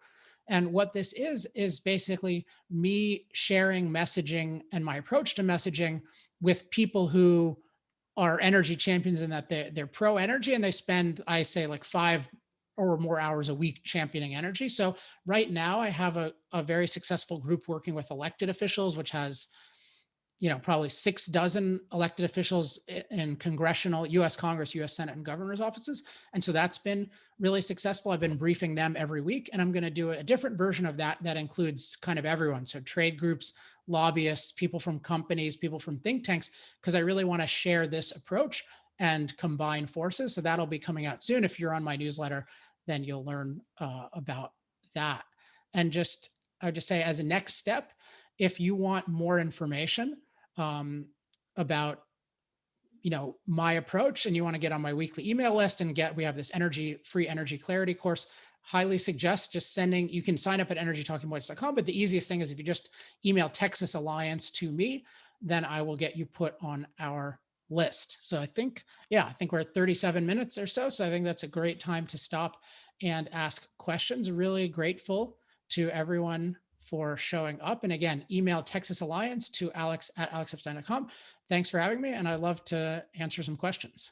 And what this is basically me sharing messaging and my approach to messaging with people who are energy champions, in that they're pro energy and they spend, I say, like 5 or more hours a week championing energy. So right now I have a very successful group working with elected officials, which has, probably 6 dozen elected officials in congressional, US Congress, US Senate, and governor's offices. And so that's been really successful. I've been briefing them every week, and I'm going to do a different version of that includes kind of everyone. So trade groups, lobbyists, people from companies, people from think tanks, because I really want to share this approach and combine forces. So that'll be coming out soon. If you're on my newsletter, then you'll learn about that. And I would just say, as a next step, if you want more information about my approach, and you want to get on my weekly email list and we have this free energy clarity course, highly suggest just you can sign up at energytalkingpoints.com, but the easiest thing is if you just email Texas Alliance to me, then I will get you put on our list. So I think we're at 37 minutes or so. So I think that's a great time to stop and ask questions. Really grateful to everyone for showing up. And again, email Texas Alliance to alex@alexepstein.com. Thanks for having me, and I'd love to answer some questions.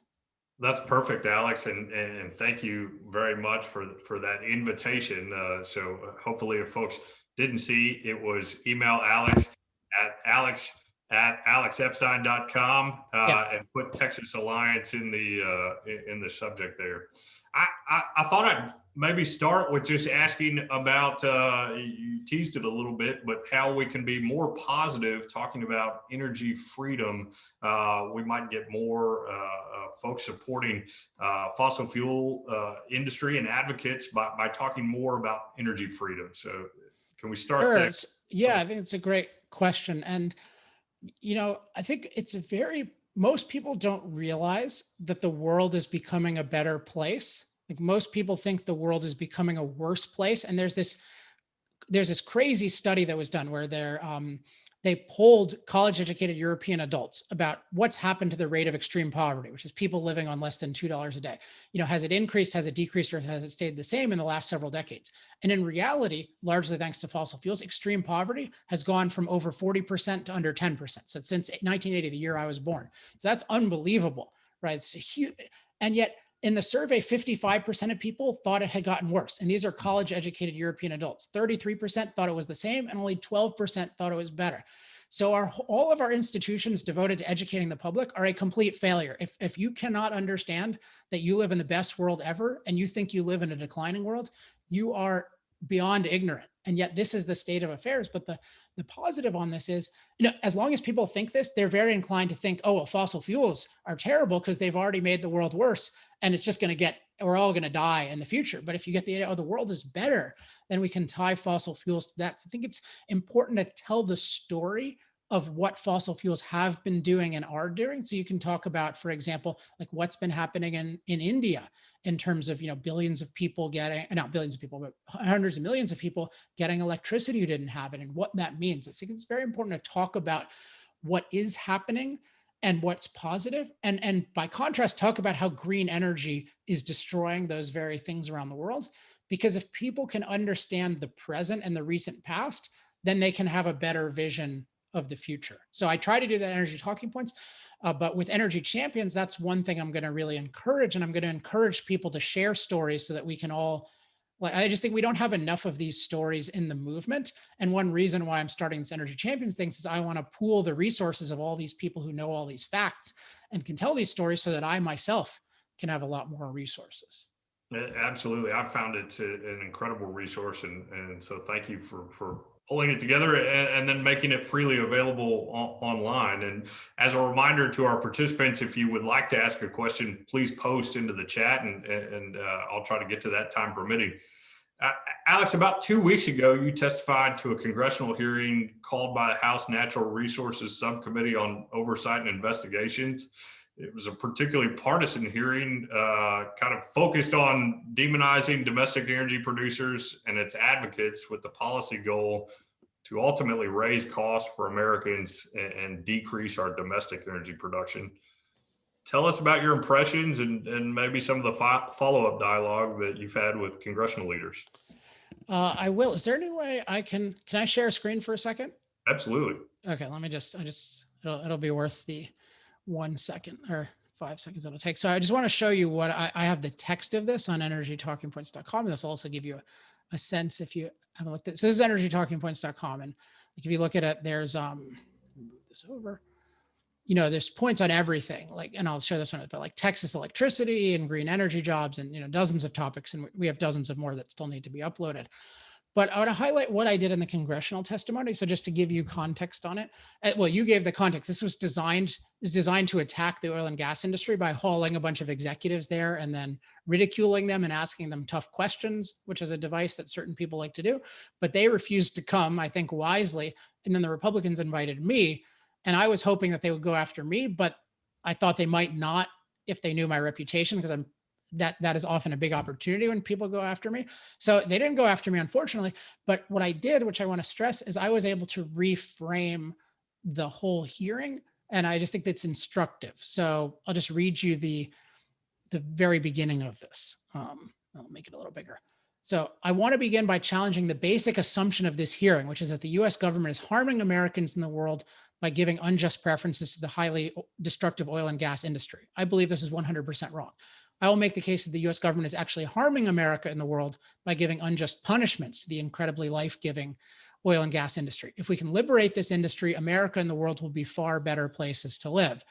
That's perfect, Alex, and thank you very much for that invitation. So hopefully, if folks didn't see, it was email alex@alexepstein.com and put Texas Alliance in the subject there. I thought I'd maybe start with just asking about, you teased it a little bit, but how we can be more positive talking about energy freedom. We might get more folks supporting fossil fuel industry and advocates by talking more about energy freedom. So can we start there? Yeah, I think it's a great question. And, I think most people don't realize that the world is becoming a better place. Like, most people think the world is becoming a worse place. And there's this crazy study that was done where they polled college-educated European adults about what's happened to the rate of extreme poverty, which is people living on less than $2 a day. Has it increased, has it decreased, or has it stayed the same in the last several decades? And in reality, largely thanks to fossil fuels, extreme poverty has gone from over 40% to under 10%. So since 1980, the year I was born. So that's unbelievable, right? It's huge. And yet, in the survey, 55% of people thought it had gotten worse. And these are college-educated European adults. 33% thought it was the same, and only 12% thought it was better. So all of our institutions devoted to educating the public are a complete failure. If you cannot understand that you live in the best world ever, and you think you live in a declining world, you are beyond ignorant. And yet this is the state of affairs. But the positive on this is, as long as people think this, they're very inclined to think, oh, well, fossil fuels are terrible because they've already made the world worse. And it's just we're all going to die in the future. But if you get the idea, oh, the world is better, then we can tie fossil fuels to that. So I think it's important to tell the story of what fossil fuels have been doing and are doing. So you can talk about, for example, like what's been happening in India in terms of, billions of people not billions of people, but hundreds of millions of people getting electricity who didn't have it, and what that means. I think it's very important to talk about what is happening and what's positive. And by contrast, talk about how green energy is destroying those very things around the world. Because if people can understand the present and the recent past, then they can have a better vision of the future. So I try to do that in Energy Talking Points, but with Energy Champions, that's one thing I'm going to really encourage. And I'm going to encourage people to share stories so that we can all, I just think we don't have enough of these stories in the movement. And one reason why I'm starting this Energy Champions thing is I want to pool the resources of all these people who know all these facts and can tell these stories so that I myself can have a lot more resources. Absolutely. I've found it an incredible resource. And so thank you for pulling it together and then making it freely available online. And as a reminder to our participants, if you would like to ask a question, please post into the chat and I'll try to get to that time permitting. Alex, about 2 weeks ago, you testified to a congressional hearing called by the House Natural Resources Subcommittee on Oversight and Investigations. It was a particularly partisan hearing, kind of focused on demonizing domestic energy producers and its advocates with the policy goal to ultimately raise costs for Americans and decrease our domestic energy production. Tell us about your impressions and maybe some of the follow-up dialogue that you've had with congressional leaders. I will. Is there any way can I share a screen for a second? Absolutely. Okay, let me it'll be worth the 1 second or 5 seconds it'll take. So I just want to show you what I have the text of this on energytalkingpoints.com. This will also give you a sense if you haven't looked at. So this is energytalkingpoints.com. And if you look at it, there's, move this over. There's points on everything, and I'll show this one, but like Texas electricity and green energy jobs and, dozens of topics. And we have dozens of more that still need to be uploaded. But I want to highlight what I did in the congressional testimony. So just to give you context on it, well, you gave the context. This was designed to attack the oil and gas industry by hauling a bunch of executives there and then ridiculing them and asking them tough questions, which is a device that certain people like to do. But they refused to come, I think wisely. And then the Republicans invited me. And I was hoping that they would go after me, but I thought they might not if they knew my reputation, because that is often a big opportunity when people go after me. So they didn't go after me, unfortunately. But what I did, which I want to stress, is I was able to reframe the whole hearing. And I just think that's instructive. So I'll just read you the very beginning of this. I'll make it a little bigger. So I want to begin by challenging the basic assumption of this hearing, which is that the US government is harming Americans in the world by giving unjust preferences to the highly destructive oil and gas industry. I believe this is 100% wrong. I will make the case that the US government is actually harming America in the world by giving unjust punishments to the incredibly life-giving oil and gas industry. If we can liberate this industry, America and the world will be far better places to live.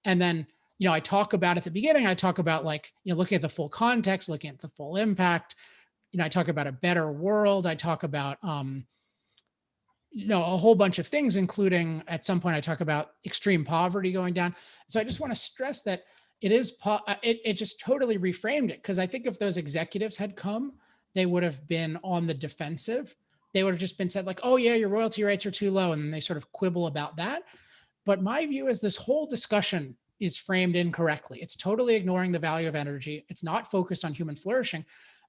And then, I talk about at the beginning, I talk about looking at the full context, looking at the full impact. I talk about a better world. I talk about, a whole bunch of things, including at some point I talk about extreme poverty going down. So I just want to stress that it just totally reframed it. Because I think if those executives had come, they would have been on the defensive. They would have just been said like, oh yeah, your royalty rates are too low. And then they sort of quibble about that. But my view is this whole discussion is framed incorrectly. It's totally ignoring the value of energy. It's not focused on human flourishing.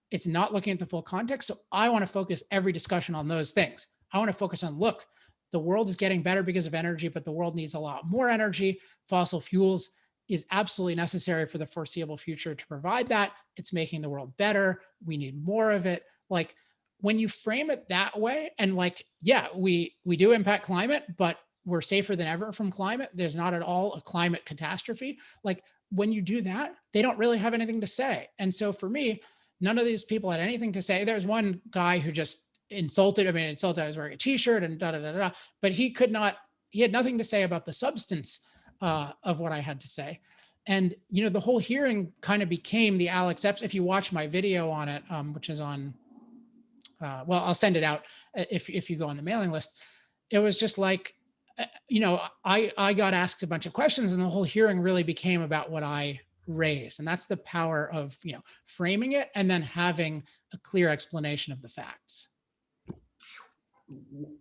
It's not looking at the full context. So I want to focus every discussion on those things. I want to focus on, look, the world is getting better because of energy, but the world needs a lot more energy. Fossil fuels is absolutely necessary for the foreseeable future to provide that. It's making the world better. We need more of it. Like when you frame it that way, and we do impact climate, but we're safer than ever from climate. There's not at all a climate catastrophe. Like when you do that, they don't really have anything to say. And so for me, none of these people had anything to say. There's one guy who just insulted. I was wearing a t-shirt and but he had nothing to say about the substance of what I had to say. And, the whole hearing kind of became the Alex Epstein. If you watch my video on it, which is on, I'll send it out if you go on the mailing list. It was just like, I got asked a bunch of questions and the whole hearing really became about what I raised. And that's the power of, framing it and then having a clear explanation of the facts.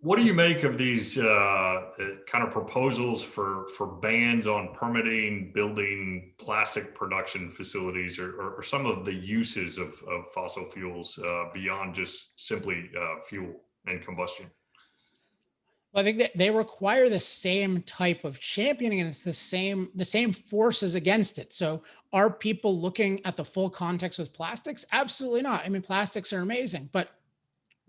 What do you make of these kind of proposals for bans on permitting, building plastic production facilities, or some of the uses of fossil fuels beyond just simply fuel and combustion? Well, I think that they require the same type of championing, and it's the same forces against it. So are people looking at the full context with plastics? Absolutely not. Plastics are amazing, but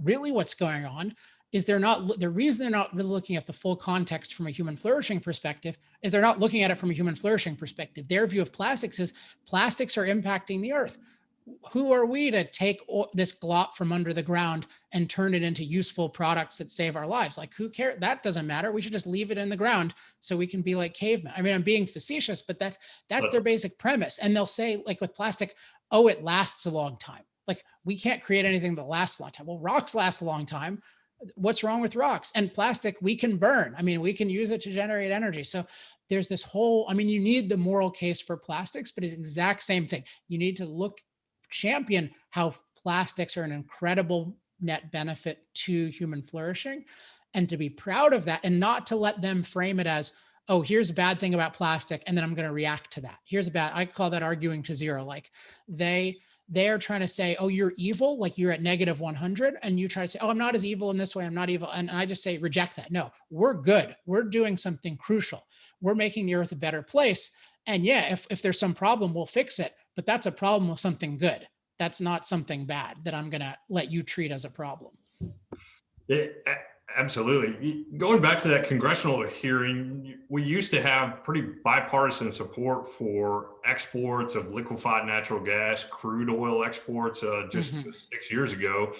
really what's going on is the reason they're not really looking at the full context from a human flourishing perspective is they're not looking at it from a human flourishing perspective. Their view of plastics is plastics are impacting the earth. who are we to take this glop from under the ground and turn it into useful products that save our lives? Like, who cares? That doesn't matter. We should just leave it in the ground so we can be like cavemen. I mean, I'm being facetious, but that's their basic premise. And they'll say, like with plastic, oh, it lasts a long time. Like, we can't create anything that lasts a long time. Well, rocks last a long time. What's wrong with rocks? And plastic, we can burn. I mean, we can use it to generate energy. So there's this whole, I mean, you need the moral case for plastics, but it's the exact same thing. You need to champion how plastics are an incredible net benefit to human flourishing, and to be proud of that, and not to let them frame it as, oh, here's a bad thing about plastic, and then I'm going to react to that. I call that arguing to zero. Like they're trying to say, oh, you're evil, like you're at -100, and you try to say, oh, I'm not as evil in this way, I'm not evil. And I just say, reject that. No, we're good. We're doing something crucial. We're making the earth a better place. And yeah, if there's some problem, we'll fix it. But that's a problem with something good. That's not something bad that I'm going to let you treat as a problem. Yeah, absolutely. Going back to that congressional hearing, we used to have pretty bipartisan support for exports of liquefied natural gas, crude oil exports. Just 6 years ago,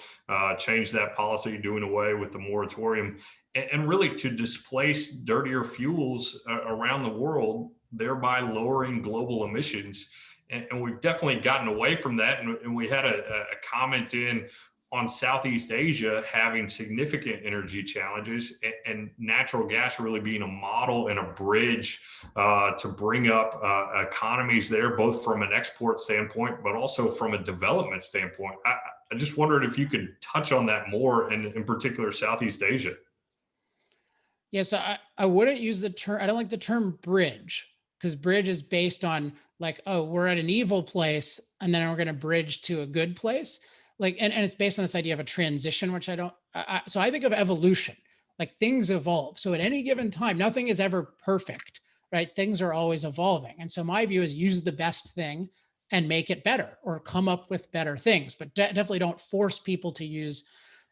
changed that policy, doing away with the moratorium, and really to displace dirtier fuels around the world, thereby lowering global emissions. And we've definitely gotten away from that. And we had a comment in on Southeast Asia having significant energy challenges, and natural gas really being a model and a bridge to bring up economies there, both from an export standpoint, but also from a development standpoint. I just wondered if you could touch on that more, and in particular, Southeast Asia. Yeah, so I wouldn't use the term, I don't like the term bridge, because bridge is based on like, oh, we're at an evil place and then we're going to bridge to a good place. Like, and it's based on this idea of a transition, which so I think of evolution, like things evolve. So at any given time, nothing is ever perfect, right? Things are always evolving. And so my view is use the best thing and make it better, or come up with better things, but definitely don't force people to use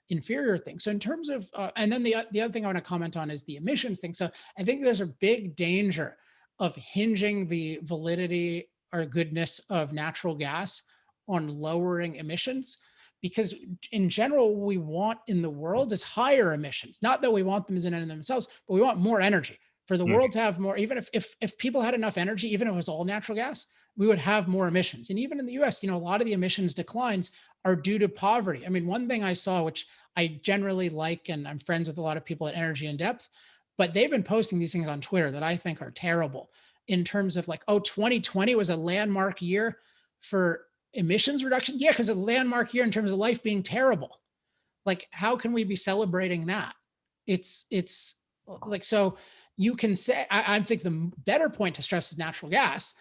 inferior things. So in terms of, and then the other thing I want to comment on is the emissions thing. So I think there's a big danger of hinging the validity or goodness of natural gas on lowering emissions, because in general, what we want in the world is higher emissions. Not that we want them as in and of themselves, but we want more energy. For the world to have more, even if people had enough energy, even if it was all natural gas, we would have more emissions. And even in the US, a lot of the emissions declines are due to poverty. I mean, one thing I saw, which I generally like, and I'm friends with a lot of people at Energy in Depth, but they've been posting these things on Twitter that I think are terrible, in terms of like, oh, 2020 was a landmark year for emissions reduction. Yeah, because a landmark year in terms of life being terrible. Like, how can we be celebrating that? It's like, so you can say, I think the better point to stress is natural gas,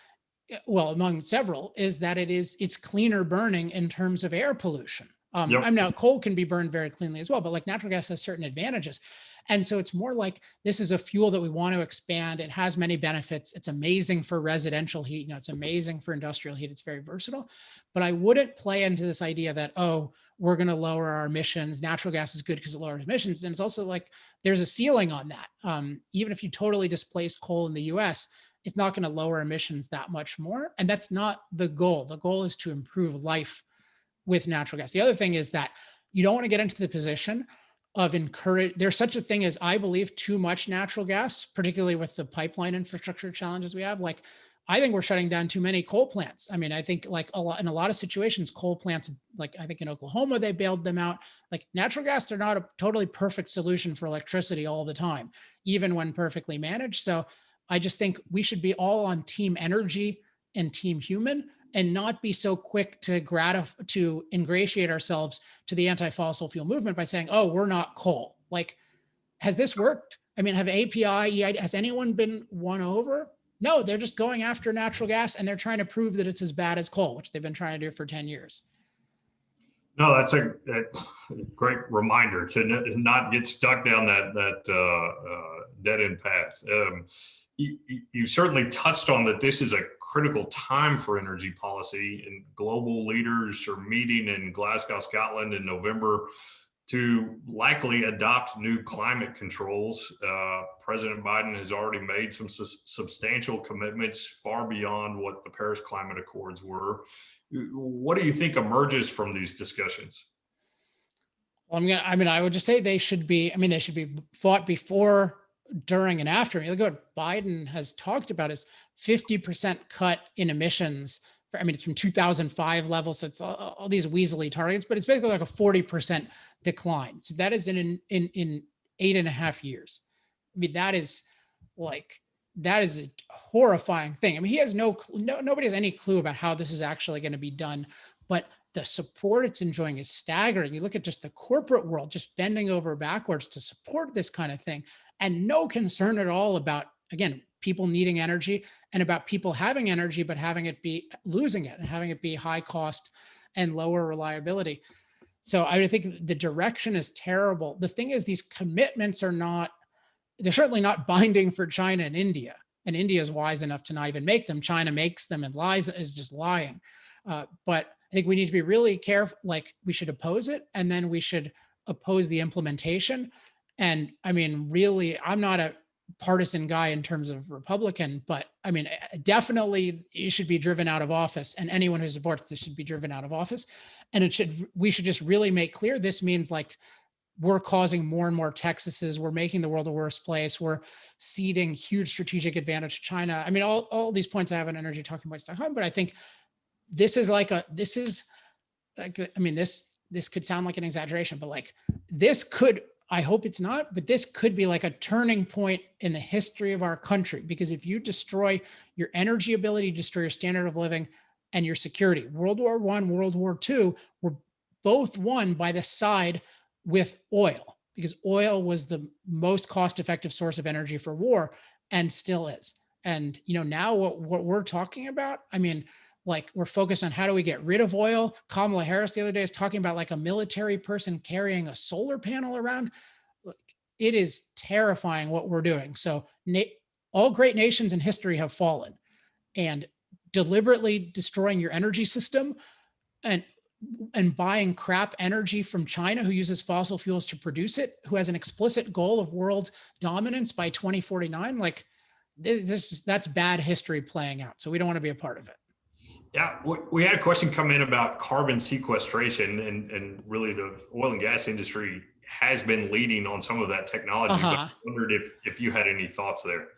well, among several, is that it's cleaner burning in terms of air pollution. I'm now, coal can be burned very cleanly as well, but like natural gas has certain advantages. And so it's more like, this is a fuel that we want to expand. It has many benefits. It's amazing for residential heat. It's amazing for industrial heat. It's very versatile. But I wouldn't play into this idea that, oh, we're going to lower our emissions. Natural gas is good because it lowers emissions. And it's also like, there's a ceiling on that. Even if you totally displace coal in the US, it's not going to lower emissions that much more. And that's not the goal. The goal is to improve life with natural gas. The other thing is that you don't want to get into the position of there's such a thing as, I believe, too much natural gas, particularly with the pipeline infrastructure challenges we have. Like, I think we're shutting down too many coal plants. I mean, I think like in a lot of situations, coal plants, like I think in Oklahoma, they bailed them out. Like, natural gas, they're not a totally perfect solution for electricity all the time, even when perfectly managed. So I just think we should be all on team energy and team human, and not be so quick to ingratiate ourselves to the anti-fossil fuel movement by saying, oh, we're not coal. Like, has this worked? I mean, have API, has anyone been won over? No, they're just going after natural gas, and they're trying to prove that it's as bad as coal, which they've been trying to do for 10 years. No, that's a great reminder to not get stuck down that dead end path. You certainly touched on that this is a critical time for energy policy, and global leaders are meeting in Glasgow, Scotland in November to likely adopt new climate controls. President Biden has already made some substantial commitments far beyond what the Paris Climate Accords were. What do you think emerges from these discussions? Well, I would just say they should be fought before, during, and after. Look at what Biden has talked about is 50% cut in emissions. It's from 2005 levels. So it's all these weaselly targets, but it's basically like a 40% decline. So that is in 8.5 years. That is a horrifying thing. He has nobody has any clue about how this is actually going to be done, but the support it's enjoying is staggering. You look at just the corporate world, just bending over backwards to support this kind of thing, and no concern at all about, again, people needing energy and about people having energy, but losing it and having it be high cost and lower reliability. So I think the direction is terrible. The thing is, these commitments they're certainly not binding for China and India. And India is wise enough to not even make them. China makes them and is just lying. But I think we need to be really careful. We should oppose it, and then we should oppose the implementation. And really, I'm not a partisan guy in terms of Republican, but definitely you should be driven out of office, and anyone who supports this should be driven out of office. And we should just really make clear this means we're causing more and more Texases. We're making the world a worse place. We're ceding huge strategic advantage to China. All these points I have on energy talking points.com, but I think this could sound like an exaggeration, but this could, I hope it's not, but this could be like a turning point in the history of our country, because if you destroy your energy ability, destroy your standard of living and your security, World War I, World War II were both won by the side with oil, because oil was the most cost-effective source of energy for war and still is. And, now what we're talking about, we're focused on how do we get rid of oil. Kamala Harris the other day is talking about a military person carrying a solar panel around. It is terrifying what we're doing. So all great nations in history have fallen, and deliberately destroying your energy system and buying crap energy from China, who uses fossil fuels to produce it, who has an explicit goal of world dominance by 2049. That's bad history playing out. So we don't want to be a part of it. Yeah, we had a question come in about carbon sequestration, and really the oil and gas industry has been leading on some of that technology. But I wondered if you had any thoughts there.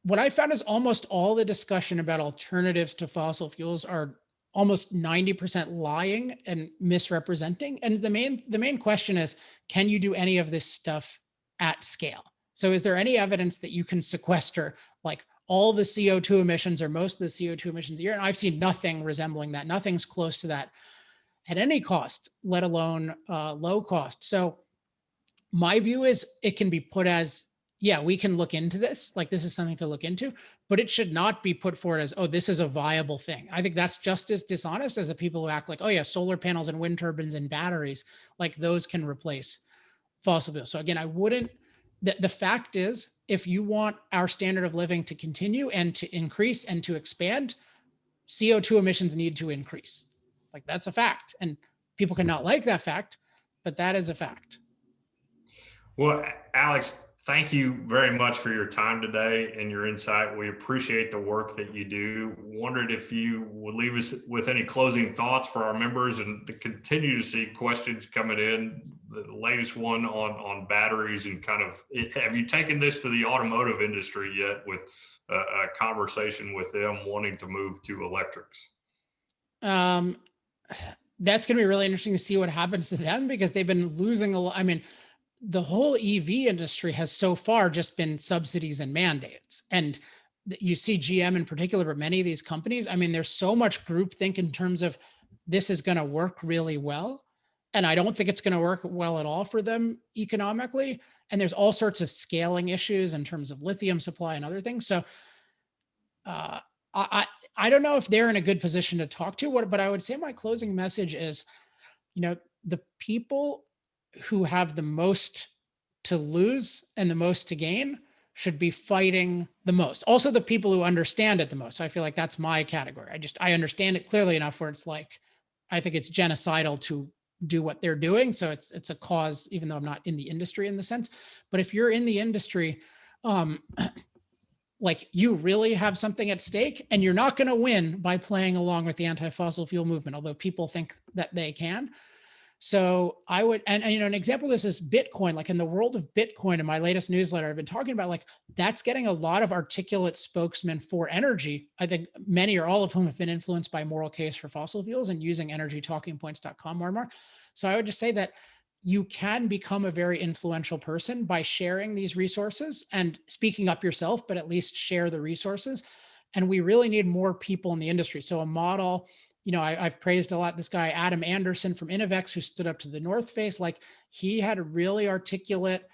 What I found is almost all the discussion about alternatives to fossil fuels are almost 90% lying and misrepresenting. And the main question is, can you do any of this stuff at scale? So is there any evidence that you can sequester all the CO2 emissions or most of the CO2 emissions a year? And I've seen nothing resembling that. Nothing's close to that at any cost, let alone low cost. So my view is it can be put as, yeah, we can look into this. This is something to look into, but it should not be put forward as, oh, this is a viable thing. I think that's just as dishonest as the people who act oh yeah, solar panels and wind turbines and batteries, those can replace fossil fuels. So again, I wouldn't, the fact is, if you want our standard of living to continue and to increase and to expand, CO2 emissions need to increase. That's a fact. And people can not like that fact, but that is a fact. Well, Alex, thank you very much for your time today and your insight. We appreciate the work that you do. Wondered if you would leave us with any closing thoughts for our members, and to continue to see questions coming in. The latest one on batteries, and have you taken this to the automotive industry yet with a conversation with them wanting to move to electrics? That's going to be really interesting to see what happens to them, because they've been losing a lot. The whole EV industry has so far just been subsidies and mandates. And you see GM in particular, but many of these companies, there's so much groupthink in terms of this is going to work really well. And I don't think it's going to work well at all for them economically. And there's all sorts of scaling issues in terms of lithium supply and other things. So I don't know if they're in a good position to talk to, but I would say my closing message is, the people who have the most to lose and the most to gain should be fighting the most. Also, the people who understand it the most. So I feel that's my category. I understand it clearly enough where it's I think it's genocidal to do what they're doing. So it's a cause, even though I'm not in the industry in the sense, but if you're in the industry, like you really have something at stake, and you're not going to win by playing along with the anti-fossil fuel movement, although people think that they can. So I would, and an example of this is Bitcoin. Like in the world of Bitcoin, in my latest newsletter, I've been talking about like that's getting a lot of articulate spokesmen for energy. I think many or all of whom have been influenced by Moral Case for Fossil Fuels and using energytalkingpoints.com more and more. So I would just say that you can become a very influential person by sharing these resources and speaking up yourself, but at least share the resources. And we really need more people in the industry. So a model, I've praised a lot this guy, Adam Anderson from Innovex, who stood up to the North Face. Like he had a really articulate,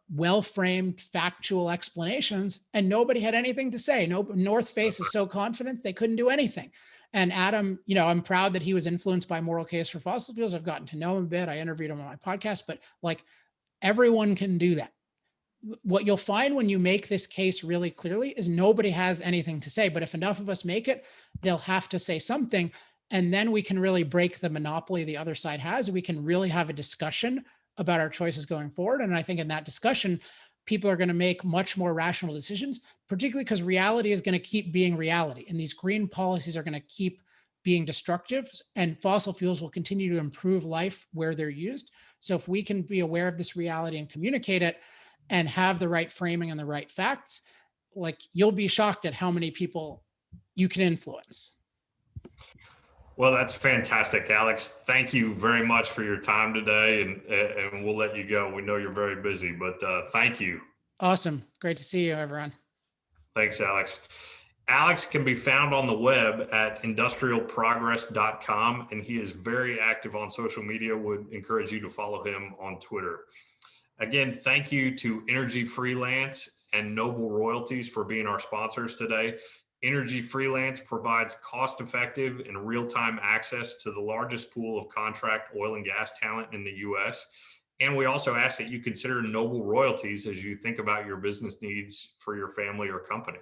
well-framed, factual explanations, and nobody had anything to say. No, North Face is so confident they couldn't do anything. And Adam, I'm proud that he was influenced by Moral Case for Fossil Fuels. I've gotten to know him a bit. I interviewed him on my podcast, but like everyone can do that. What you'll find when you make this case really clearly is nobody has anything to say, but if enough of us make it, they'll have to say something. And then we can really break the monopoly the other side has. We can really have a discussion about our choices going forward. And I think in that discussion, people are going to make much more rational decisions, particularly because reality is going to keep being reality. And these green policies are going to keep being destructive, and fossil fuels will continue to improve life where they're used. So if we can be aware of this reality and communicate it and have the right framing and the right facts, like you'll be shocked at how many people you can influence. Well, that's fantastic, Alex. Thank you very much for your time today, and we'll let you go. We know you're very busy, but thank you. Awesome. Great to see you, everyone. Thanks, Alex. Alex can be found on the web at industrialprogress.com, and he is very active on social media. Would encourage you to follow him on Twitter. Again, thank you to Energy Freelance and Noble Royalties for being our sponsors today. Energy Freelance provides cost-effective and real-time access to the largest pool of contract oil and gas talent in the U.S. And we also ask that you consider Noble Royalties as you think about your business needs for your family or company.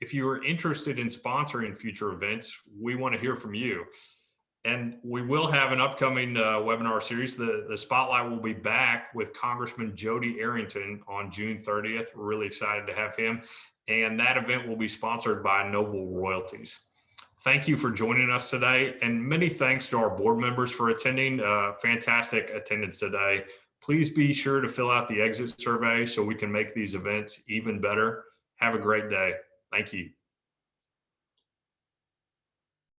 If you are interested in sponsoring future events, we want to hear from you. And we will have an upcoming webinar series. The spotlight will be back with Congressman Jody Arrington on June 30th. We're really excited to have him. And that event will be sponsored by Noble Royalties. Thank you for joining us today. And many thanks to our board members for attending. Fantastic attendance today. Please be sure to fill out the exit survey so we can make these events even better. Have a great day. Thank you.